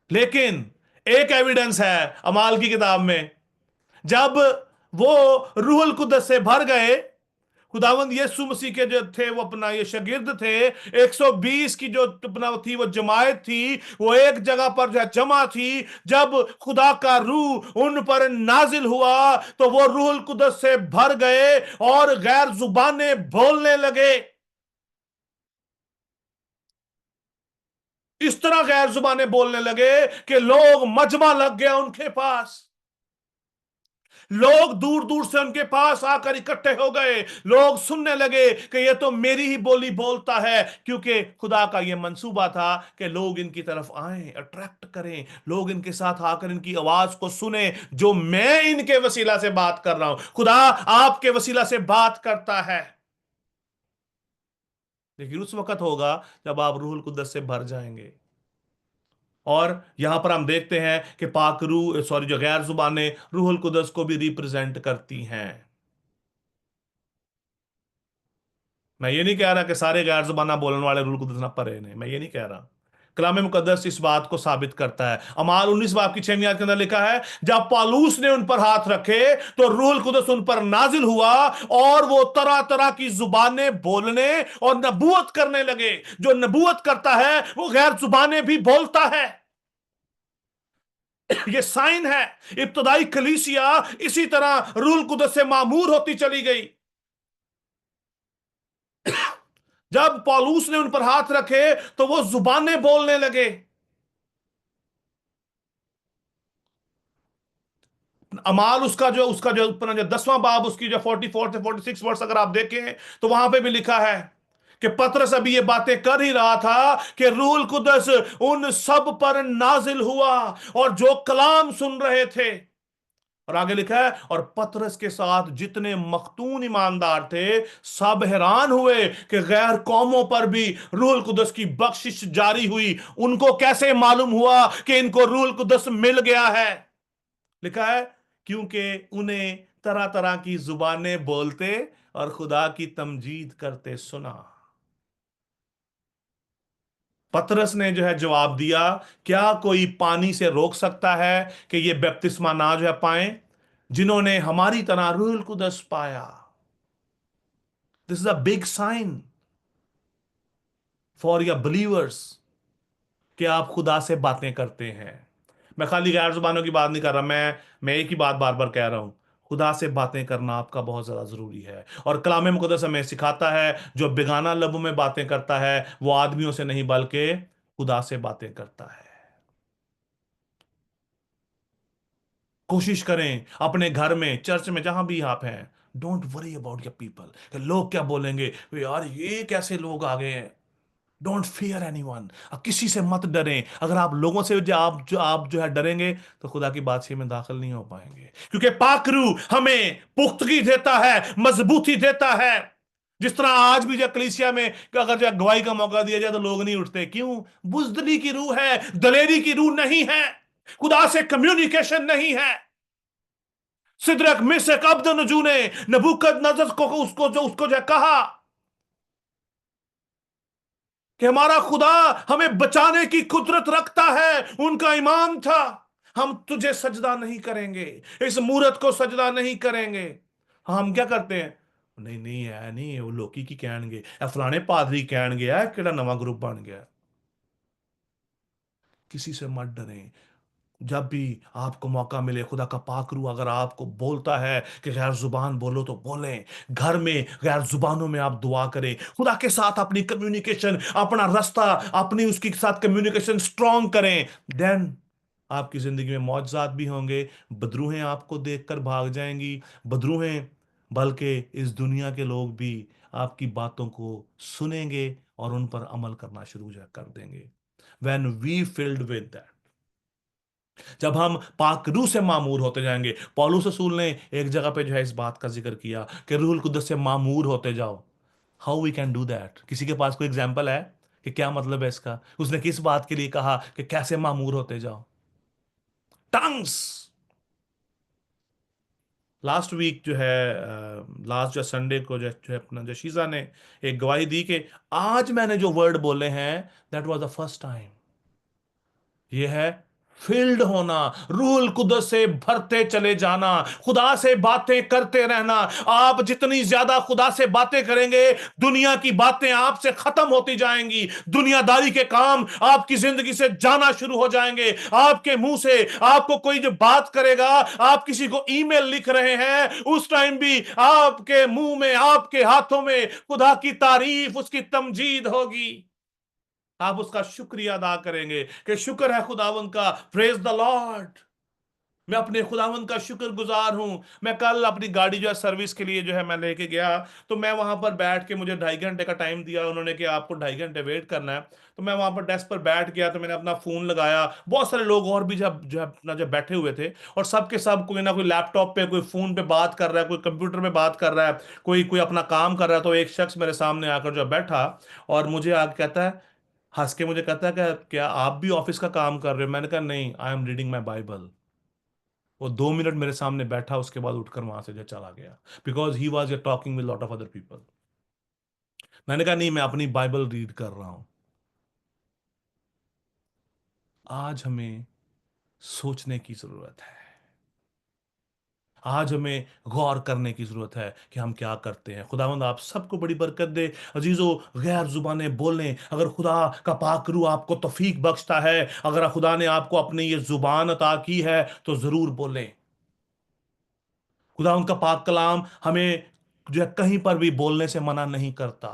लेकिन एक एविडेंस है अमाल की किताब में, जब वो रूहुल कुद्दस से भर गए, खुदावंद यीशु मसीह के जो थे वो अपना ये शागिर्द थे, 120 की जो अपना थी वो जमायत थी, वो एक जगह पर जो जमा थी। जब खुदा का रूह उन पर नाजिल हुआ तो वो रूहुल कुद्दस से भर गए और गैर जुबानें बोलने लगे। इस तरह गैर जुबानें बोलने लगे कि लोग, मजमा लग गया उनके पास। लोग दूर दूर से उनके पास आकर इकट्ठे हो गए। लोग सुनने लगे कि ये तो मेरी ही बोली बोलता है, क्योंकि खुदा का ये मंसूबा था कि लोग इनकी तरफ आए, अट्रैक्ट करें, लोग इनके साथ आकर इनकी आवाज को सुने, जो मैं इनके वसीला से बात कर रहा हूं। खुदा आपके वसीला से बात करता है, लेकिन उस वक्त होगा जब आप रूहुल कुद्दस से भर जाएंगे। और यहां पर हम देखते हैं कि पाक रूह, सॉरी, जो गैर जुबानें रूहुल कुद्दस को भी रिप्रेजेंट करती हैं। मैं ये नहीं कह रहा कि सारे गैर जुबाना बोलने वाले रूहुल कुद्दस ना पढ़े नहीं, मैं ये नहीं कह रहा। कलाम मुकद्दस इस बात को साबित करता है। अमाल 19 बाब की 6 आयत के अंदर लिखा है, जब पौलुस ने उन पर हाथ रखे तो रूहुल कुद्दस उन पर नाजिल हुआ और वो तरह तरह की जुबानें बोलने और नबूवत करने लगे। जो नबूवत करता है वो गैर जुबानें भी बोलता है। ये साइन है। इब्तदाई कलीसिया इसी तरह रूहुल कुद्दस से मामूर होती चली गई। जब पौलुस ने उन पर हाथ रखे तो वो जुबानें बोलने लगे। अमाल उसका जो अपना जो 10वां बाब उसकी जो 44 से 46 वर्ष अगर आप देखें तो वहां पे भी लिखा है कि पतरस अभी ये बातें कर ही रहा था कि रूहुल कुदस उन सब पर नाजिल हुआ और जो कलाम सुन रहे थे, और आगे लिखा है और पतरस के साथ जितने मख्तून ईमानदार थे सब हैरान हुए कि गैर कौमों पर भी रूहुल कुदस की बख्शिश जारी हुई। उनको कैसे मालूम हुआ कि इनको रूहुल कुदस मिल गया है? लिखा है क्योंकि उन्हें तरह तरह की जुबानें बोलते और खुदा की तमजीद करते सुना। पतरस ने जो है जवाब दिया, क्या कोई पानी से रोक सकता है कि ये बपतिस्मा ना जो है पाए जिन्होंने हमारी तरह रूहुल कुदस पाया? This is a big sign for your believers कि आप खुदा से बातें करते हैं। मैं खाली गैर जुबानों की बात नहीं कर रहा, मैं एक ही बात बार बार कह रहा हूं, खुदा से बातें करना आपका बहुत ज्यादा जरूरी है। और कलाम मुकद्दस हमें सिखाता है जो बेगाना लबों में बातें करता है वो आदमियों से नहीं बल्कि खुदा से बातें करता है। कोशिश करें अपने घर में, चर्च में, जहां भी आप हैं, don't worry about your people कि लोग क्या बोलेंगे, यार ये कैसे लोग आ गए हैं। डोंट फियर एनीवन, किसी से मत डरें। अगर आप लोगों से आप जो है डरेंगे तो खुदा की बादशाही में दाखिल नहीं हो पाएंगे, क्योंकि पाकरू हमें पुख्तगी देता है, मजबूती देता है। जिस तरह आज भी जो कलीसिया में कि अगर जो गवाही का मौका दिया जाए तो लोग नहीं उठते, क्यों? बुजदली की रूह है, दलेरी की रूह नहीं है, खुदा से कम्युनिकेशन नहीं है। सिदरक मिशक अब्दनजू ने नबूकदनेस्सर को उसको जो कहा कि हमारा खुदा हमें बचाने की कुदरत रखता है, उनका ईमान था हम तुझे सजदा नहीं करेंगे, इस मूरत को सजदा नहीं करेंगे। हम क्या करते हैं? नहीं नहीं है नहीं, वो लोकी की कहणगे, फलाने पादरी कहणगे है केड़ा नवा ग्रुप बन गया। किसी से मत डरें। जब भी आपको मौका मिले, खुदा का पाक रूह अगर आपको बोलता है कि गैर जुबान बोलो तो बोलें। घर में गैर जुबानों में आप दुआ करें, खुदा के साथ अपनी कम्युनिकेशन, अपना रास्ता, अपनी उसके साथ कम्युनिकेशन स्ट्रांग करें। देन आपकी जिंदगी में मौजज़ात भी होंगे। बदरूहें आपको देखकर भाग जाएंगी, बदरूहें बल्कि इस दुनिया के लोग भी आपकी बातों को सुनेंगे और उन पर अमल करना शुरू कर देंगे। When we filled with that, जब हम पाक रूह से मामूर होते जाएंगे। पौलुस रसूल ने एक जगह पे जो है इस बात का जिक्र किया कि रूहुल कुद्दस से मामूर होते जाओ। How we can do that? किसी के पास कोई एग्जांपल है कि क्या मतलब है इसका? उसने किस बात के लिए कहा कि कैसे मामूर होते जाओ? टंग्स। लास्ट वीक जो है, लास्ट जो संडे को जो है अपना जो शीजा ने एक गवाही दी कि आज मैंने जो वर्ड बोले हैं that was the first time. ये है फिल्ड होना, रूहुल कुद्दस से भरते चले जाना, खुदा से बातें करते रहना। आप जितनी ज्यादा खुदा से बातें करेंगे, दुनिया की बातें आपसे खत्म होती जाएंगी, दुनियादारी के काम आपकी जिंदगी से जाना शुरू हो जाएंगे। आपके मुंह से आपको कोई जो बात करेगा, आप किसी को ईमेल लिख रहे हैं, उस टाइम भी आपके मुंह में, आपके हाथों में खुदा की तारीफ, उसकी तमजीद होगी। आप उसका शुक्रिया अदा करेंगे कि शुक्र है खुदावंद का, प्रेज द लॉर्ड। मैं अपने खुदावंद का शुक्रगुजार हूं। मैं कल अपनी गाड़ी जो है सर्विस के लिए जो है मैं लेके गया, तो मैं वहां पर बैठ के, मुझे 2.5 घंटे का टाइम दिया उन्होंने कि आपको 2.5 घंटे वेट करना है। तो मैं वहां पर डेस्क पर बैठ गया, तो मैंने अपना फोन लगाया। बहुत सारे लोग और भी जो है अपना जो बैठे हुए थे, और सबके सब कोई ना कोई लैपटॉप पे, कोई फोन पे बात कर रहा है, कोई कंप्यूटर पे बात कर रहा है, कोई कोई अपना काम कर रहा है। तो एक शख्स मेरे सामने आकर जो बैठा और मुझे आके कहता है, हंस के मुझे कहता है कि क्या आप भी ऑफिस का काम कर रहे हो? मैंने कहा नहीं, I am reading my Bible. वो 2 मिनट मेरे सामने बैठा, उसके बाद उठकर वहां से जो चला गया, because he was talking with lot of other people. मैंने कहा नहीं, मैं अपनी बाइबल रीड कर रहा हूं। आज हमें सोचने की जरूरत है, आज हमें गौर करने की जरूरत है कि हम क्या करते हैं। खुदावंद आप सबको बड़ी बरकत दे। अजीजों, गैर जुबानें बोलें। अगर खुदा का पाक रूह आपको तौफीक बख्शता है, अगर खुदा ने आपको अपनी ये जुबान अता की है, तो जरूर बोलें। खुदा उनका पाक कलाम हमें जो है कहीं पर भी बोलने से मना नहीं करता।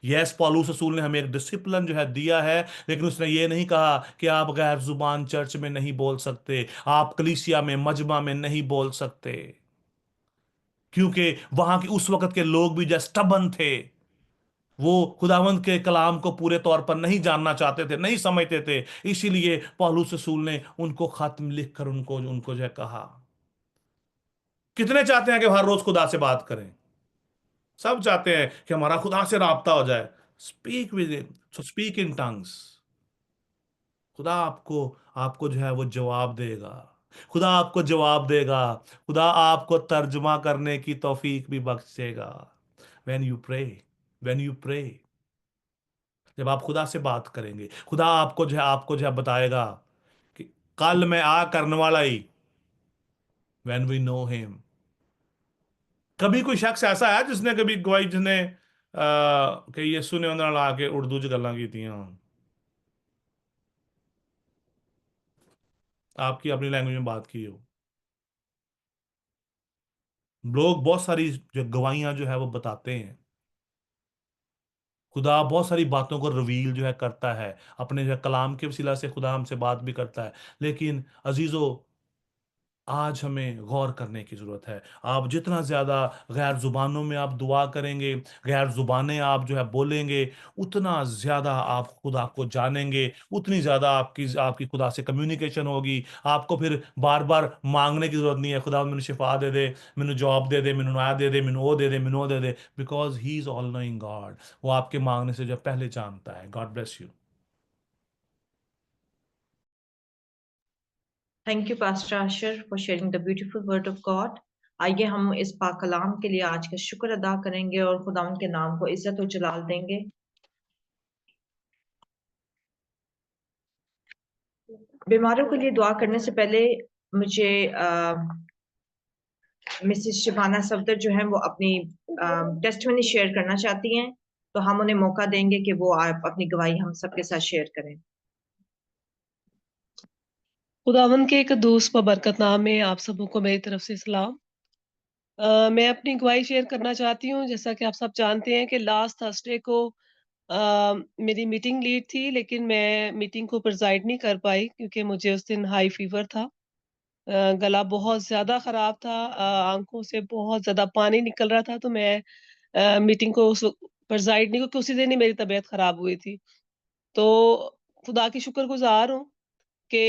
यस, पौलुस रसूल ने हमें एक डिसिप्लिन जो है दिया है, लेकिन उसने ये नहीं कहा कि आप गैर जुबान चर्च में नहीं बोल सकते, आप कलीसिया में मजमा में नहीं बोल सकते, क्योंकि वहां के उस वक्त के लोग भी जो स्टबन थे, वो खुदावंद के कलाम को पूरे तौर पर नहीं जानना चाहते थे, नहीं समझते थे। इसीलिए पौलुस रसूल ने उनको खत्म लिखकर उनको उनको जो है कहा। कितने चाहते हैं कि हर रोज खुदा से बात करें? सब चाहते हैं कि हमारा खुदा से राब्ता हो जाए। Speak with him, so speak in tongues. खुदा आपको आपको जो है वो जवाब देगा। खुदा आपको जवाब देगा। खुदा आपको तर्जुमा करने की तौफीक भी बख्शेगा। When you pray, when you pray, जब आप खुदा से बात करेंगे, खुदा आपको जो है बताएगा कि कल मैं आ करने वाला ही। When we know him. कभी कोई शख्स ऐसा है जिसने कभी गवाही जिसने कि यीशु ने उन्हें आके उर्दू च गल्लां कीतियां? आपकी अपनी लैंग्वेज में बात की हो। लोग बहुत सारी जो गवाहियां जो है वो बताते हैं। खुदा बहुत सारी बातों को रिवील जो है करता है, अपने जो है कलाम के वसीला से खुदा हमसे बात भी करता है। लेकिन अजीजों, आज हमें गौर करने की ज़रूरत है। आप जितना ज़्यादा गैर ज़ुबानों में आप दुआ करेंगे, गैर ज़ुबानें आप जो है बोलेंगे, उतना ज़्यादा आप खुदा को जानेंगे, उतनी ज़्यादा आपकी आपकी खुदा से कम्युनिकेशन होगी। आपको फिर बार-बार माँगने की ज़रूरत नहीं है, खुदा मैनू शिफ़ा दे दे, मैनू जॉब दे दे, मैनू आ दे दे, मैनू वो दे दे, मैनू वो दे दे, because he is all knowing God. वो आपके माँगने से जो पहले जानता है। God bless you. Thank you pastor Asher for sharing the beautiful word of God. आइए हम इस पाक कलाम के लिए आज का शुक्र अदा करेंगे और खुदा उनके नाम को इज्जत और जलाल देंगे। बीमारों के लिए दुआ करने से पहले मुझे मिसेस शिबाना सफदर जो है वो अपनी टेस्टमनी शेयर करना चाहती हैं, तो हम उन्हें मौका देंगे कि वो आप अपनी गवाही हम सबके साथ शेयर करें। खुदावन के कद्दूस व बरकत नाम में आप सबों को मेरी तरफ से सलाम। मैं अपनी गवाही शेयर करना चाहती हूँ। जैसा कि आप सब जानते हैं कि लास्ट थर्सडे को मेरी मीटिंग लीड थी, लेकिन मैं मीटिंग को प्रिजाइड नहीं कर पाई क्योंकि मुझे उस दिन हाई फीवर था। गला बहुत ज़्यादा ख़राब था, आँखों से बहुत ज़्यादा पानी निकल रहा था, तो मैं मीटिंग को उस वक़्त प्रिजाइड नहीं, क्योंकि उसी दिन ही मेरी तबीयत ख़राब हुई थी। तो खुदा की शुक्रगुज़ार हूँ कि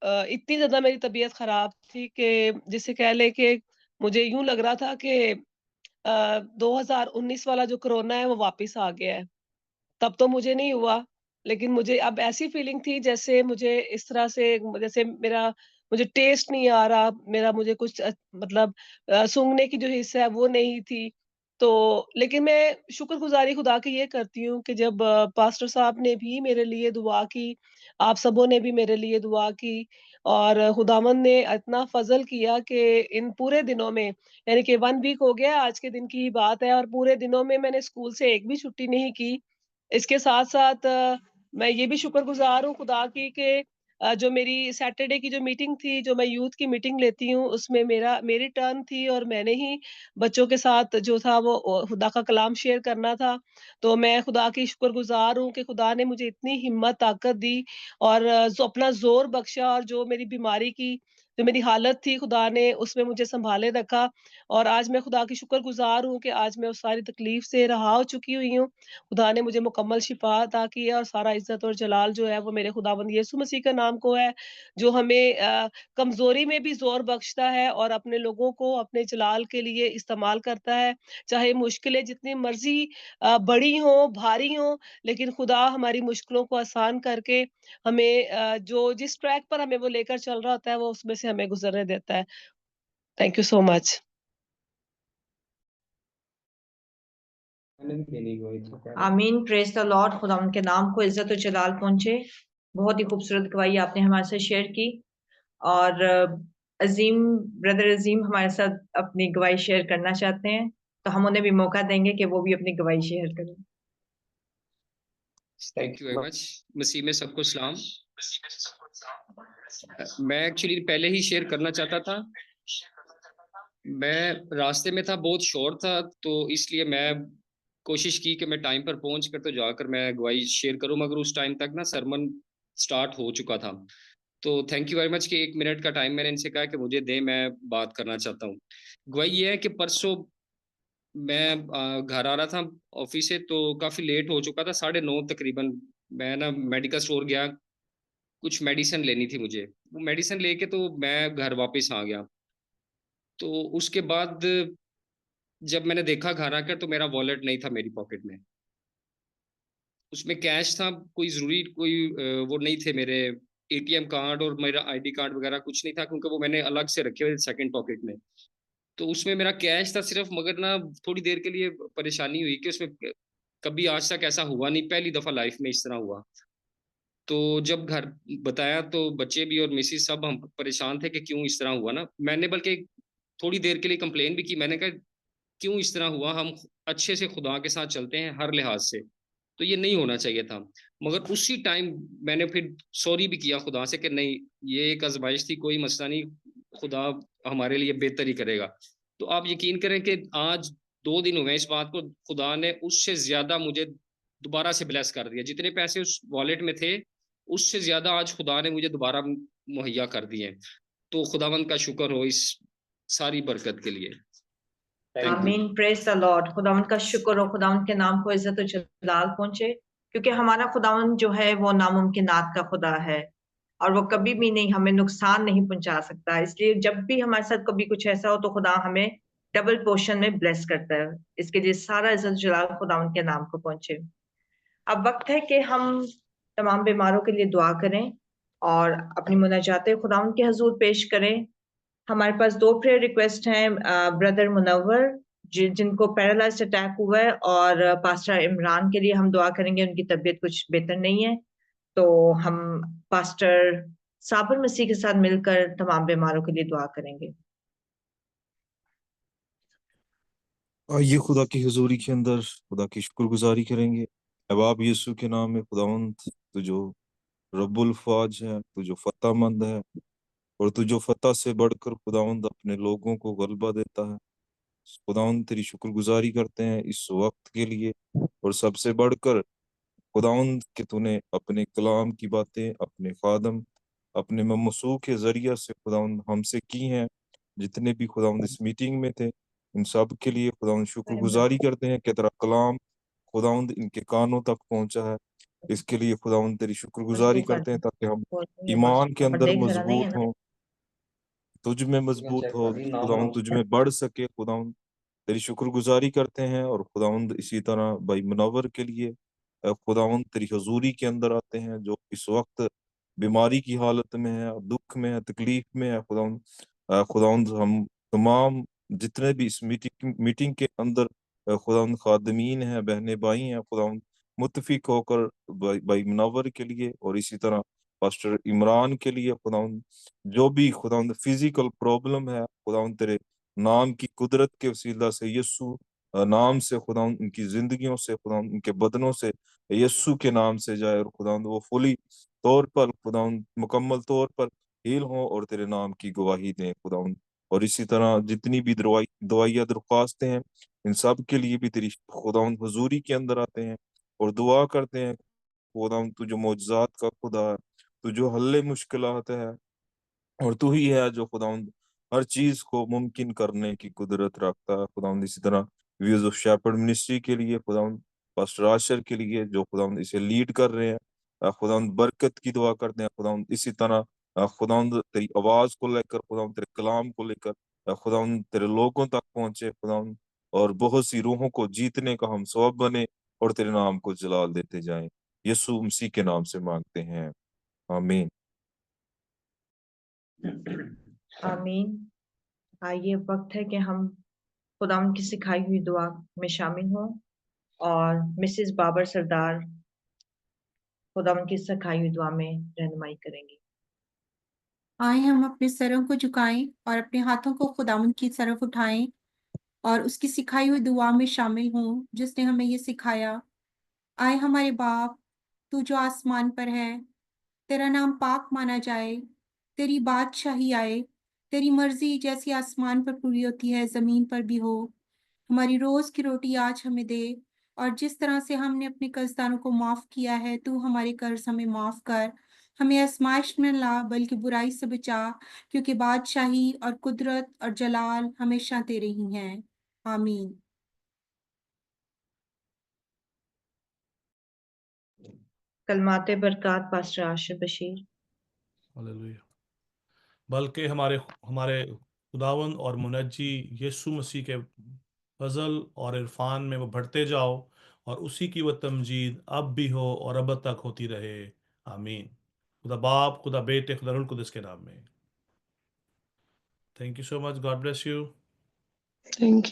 इतनी ज़्यादा मेरी तबीयत ख़राब थी कि जिसे कह लें कि मुझे यूँ लग रहा था कि 2019 वाला जो कोरोना है वो वापस आ गया है। तब तो मुझे नहीं हुआ, लेकिन मुझे अब ऐसी फीलिंग थी जैसे मुझे इस तरह से जैसे मेरा मुझे टेस्ट नहीं आ रहा, मेरा मुझे कुछ मतलब सूंघने की जो हिस्सा है वो नहीं थी। तो लेकिन मैं शुक्रगुज़ारी खुदा की ये करती हूँ कि जब पास्टर साहब ने भी मेरे लिए दुआ की, आप सबों ने भी मेरे लिए दुआ की और खुदावंद ने इतना फ़ज़ल किया कि इन पूरे दिनों में, यानी कि 1 वीक हो गया, आज के दिन की ही बात है और पूरे दिनों में मैंने स्कूल से एक भी छुट्टी नहीं की। इसके साथ-साथ मैं ये भी शुक्रगुज़ार हूँ खुदा की कि जो मेरी सैटरडे की जो मीटिंग थी, जो मैं यूथ की मीटिंग लेती हूँ, उसमें मेरी टर्न थी और मैंने ही बच्चों के साथ जो था वो खुदा का कलाम शेयर करना था। तो मैं खुदा की शुक्रगुज़ार हूँ कि खुदा ने मुझे इतनी हिम्मत, ताकत दी और जो अपना ज़ोर बख्शा और जो मेरी बीमारी की जो मेरी हालत थी, खुदा ने उसमें मुझे सँभाले रखा और आज मैं खुदा की शुक्रगुज़ार हूँ कि आज मैं उस सारी तकलीफ़ से रहा हो चुकी हुई हूँ। खुदा ने मुझे मुकम्मल शिफ़ा अता की है और सारा इज़्ज़त और जलाल जो है वो मेरे खुदावंद यीशु मसीह के नाम को है, जो हमें कमज़ोरी में भी ज़ोर बख्शता है और अपने लोगों को अपने जलाल के लिए इस्तेमाल करता है। चाहे मुश्किलें जितनी मर्ज़ी बड़ी हों, भारी हों, लेकिन खुदा हमारी मुश्किलों को आसान करके हमें जो जिस ट्रैक पर हमें वो लेकर चल रहा होता है, वो उसमें से हमें गुज़रने देता है। Thank you so much. आमीन, प्रेज द लॉर्ड। खुदा उनके नाम को इज्जत और जलाल पहुंचे। बहुत ही खूबसूरत गवाही आपने हमारे साथ शेयर की और अजीम ब्रदर अजीम हमारे साथ अपनी गवाही शेयर करना चाहते हैं, तो हम उन्हें भी मौका देंगे कि वो भी अपनी गवाही शेयर करें। Thank you very much. मसीह में सबको सलाम। मैं एक्चुअली पहले ही शेयर करना चाहता था, मैं रास्ते में था, बहुत शोर था, तो इसलिए मैं कोशिश की कि मैं टाइम पर पहुंच कर तो जाकर मैं गवाही शेयर करूं, मगर उस टाइम तक ना सरमन स्टार्ट हो चुका था। तो थैंक यू वेरी मच कि 1 मिनट का टाइम मैंने इनसे कहा कि मुझे दे, मैं बात करना चाहता हूँ। गवाही ये है कि परसों मैं घर आ रहा था ऑफिस से, तो काफ़ी लेट हो चुका था, 9:30 तकरीबन। मैं ना मेडिकल स्टोर गया, कुछ मेडिसिन लेनी थी मुझे। वो मेडिसिन लेके तो मैं घर वापस आ गया। तो उसके बाद जब मैंने देखा घर आकर, तो मेरा वॉलेट नहीं था मेरी पॉकेट में। उसमें कैश था, कोई ज़रूरी कोई वो नहीं थे मेरे एटीएम कार्ड और मेरा आईडी कार्ड वगैरह कुछ नहीं था, क्योंकि वो मैंने अलग से रखे हुए थे सेकंड पॉकेट में। तो उसमें मेरा कैश था सिर्फ, मगर ना थोड़ी देर के लिए परेशानी हुई कि उसमें कभी आज तक ऐसा हुआ नहीं, पहली दफ़ा लाइफ में इस तरह हुआ। तो जब घर बताया तो बच्चे भी और मिसेस सब हम परेशान थे कि क्यों इस तरह हुआ ना। मैंने बल्कि थोड़ी देर के लिए कंप्लेन भी की, मैंने कहा क्यों इस तरह हुआ, हम अच्छे से खुदा के साथ चलते हैं हर लिहाज से, तो ये नहीं होना चाहिए था। मगर उसी टाइम मैंने फिर सॉरी भी किया खुदा से कि नहीं, ये एक आजमाइश थी, कोई मसला नहीं, खुदा हमारे लिए बेहतर ही करेगा। तो आप यकीन करें कि आज 2 दिन हुए इस बात को, खुदा ने उससे ज्यादा मुझे दोबारा से ब्लेस कर दिया। जितने पैसे उस वॉलेट में थे, उससे ज्यादा आज खुदा ने मुझे दोबारा मुहैया कर दिए। तो खुदावंद का शुक्र हो इस सारी बरकत के लिए। Thank you. आमीन, प्रेज द लॉर्ड। खुदावंद का शुक्र हो, खुदावंद के नाम को इज्जत और जलाल पहुंचे, क्योंकि हमारा खुदावंद जो है वो नामुमकिनात का खुदा है और वो कभी भी नहीं हमें नुकसान नहीं पहुंचा सकता। इसलिए जब भी हमारे साथ कभी कुछ ऐसा हो तो खुदा हमें डबल पोर्शन में ब्लेस करता है। इसके लिए सारा इज्जत जलाल खुदावंद के नाम को पहुंचे। अब वक्त है कि हम तमाम बीमारों के लिए दुआ करें और अपनी मुनाजातें खुदावंद के हजूर पेश करें। हमारे पास 2 प्रेयर रिक्वेस्ट हैं, ब्रदर मुनव्वर जिनको पैरालाइज्ड अटैक हुआ है, और पास्टर इमरान के लिए हम दुआ करेंगे, उनकी तबीयत कुछ बेहतर नहीं है। तो हम पास्टर साबिर मसीह के साथ मिलकर तमाम बीमारों के लिए दुआ करेंगे। आइए खुदा की हुजूरी के अंदर खुदा की शुक्रगुजारी करेंगे। अब आप यीशु के नाम में खुदावंद, तू जो रब्बुल फाज है, तू जो फतहमंद है, और तू जो फतह से बढ़कर खुदावंद अपने लोगों को गलबा देता है। खुदावंद तेरी शुक्रगुजारी करते हैं इस वक्त के लिए, और सबसे बढ़कर खुदावंद कि तूने अपने कलाम की बातें अपने खादम अपने मसूह के जरिया से खुदावंद हमसे की हैं। जितने भी खुदावंद इस मीटिंग में थे, इन सब के लिए खुदावंद शुक्रगुजारी करते हैं कि तेरा कलाम खुदावंद इनके कानों तक पहुंचा है। इसके लिए खुदावंद तेरी शुक्रगुजारी करते हैं ताकि हम ईमान के अंदर देख रहा नहीं है मजबूत ना। हों, तुझ में मजबूत हो खुदावंद, तुझ में बढ़ सके खुदावंद। तेरी शुक्रगुजारी करते हैं, और खुदावंद इसी तरह भाई मुनव्वर के लिए खुदावंद तेरी हजूरी के अंदर आते हैं, जो इस वक्त बीमारी की हालत में है, दुख में है, तकलीफ में है खुदावंद। खुदावंद हम तमाम जितने भी इस मीटिंग के अंदर खुदावंद खादमीन हैं, बहने भाई हैं खुदावंद, मुत्तफिक होकर भाई मुनव्वर के लिए और इसी तरह पास्टर इमरान के लिए खुदावंद, जो भी खुदावंद फिजिकल प्रॉब्लम है खुदावंद तेरे नाम की कुदरत के वसीला से यीशु नाम से खुदावंद उनकी जिंदगियों से खुदावंद उनके बदनों से यीशु के नाम से जाए, और खुदावंद वो फुली तौर पर खुदावंद मुकम्मल तौर पर हील हो और तेरे नाम की गवाही दें खुदावंद। और इसी तरह जितनी भी दवाइयाँ दरख्वास्तें हैं, इन सब के लिए भी तेरी खुदावंद हुजूरी के अंदर आते हैं और दुआ करते हैं। खुदावंद तू जो मौजज़ात का खुदा है, तू जो हल्ले मुश्किलात है, और तू ही है जो खुदावंद हर चीज को मुमकिन करने की कुदरत रखता है खुदावंद। इसी तरह व्यूज ऑफ शेपर्ड मिनिस्ट्री के लिए खुदावंद, पास्टर आशर के लिए जो खुदावंद इसे लीड कर रहे हैं, खुदावंद बरकत की दुआ करते हैं खुदावंद। इसी तरह खुदावंद तेरी आवाज को लेकर खुदावंद तेरे कलाम को लेकर खुदावंद तेरे लोगों तक पहुंचे खुदावंद, और बहुत सी रूहों को जीतने का हम सबब बने और तेरे नाम को जलाल देते जाएं। यीशु मसीह के नाम से मांगते हैं, आमीन। आमीन। आइए वक्त है कि हम खुदावंद की सिखाई हुई दुआ में शामिल हों और मिसेस बाबर सरदार खुदावंद की सिखाई हुई दुआ में रहनुमाई करेंगी। आए हम अपने सरों को झुकाएं और अपने हाथों को खुदावंद की तरफ उठाएं और उसकी सिखाई हुई दुआ में शामिल हों जिसने हमें ये सिखाया। आए हमारे बाप, तू जो आसमान पर है, तेरा नाम पाक माना जाए, तेरी बादशाही आए, तेरी मर्जी जैसी आसमान पर पूरी होती है जमीन पर भी हो। हमारी रोज की रोटी आज हमें दे और जिस तरह से हमने अपने कर्जदारों को माफ किया है, तू हमारे कर्ज हमें माफ कर। हमें आजमाइश में ला, बल्कि बुराई से बचा, क्योंकि बादशाही और कुदरत और जलाल हमेशा तेरे ही हैं। आमीन। कलमाते बरकत पास्टर आशिफ बशीर। हालेलुया। बल्कि हमारे हमारे खुदावंद और मुनज्जी यीशु मसीह के फजल और इरफान में वो बढ़ते जाओ, और उसी की वो तमजीद अब भी हो और अब तक होती रहे। आमीन। खुदा बाप, खुदा बेटे, खुदा रूह कुदस के नाम में। Thank you so much. God bless you. Thank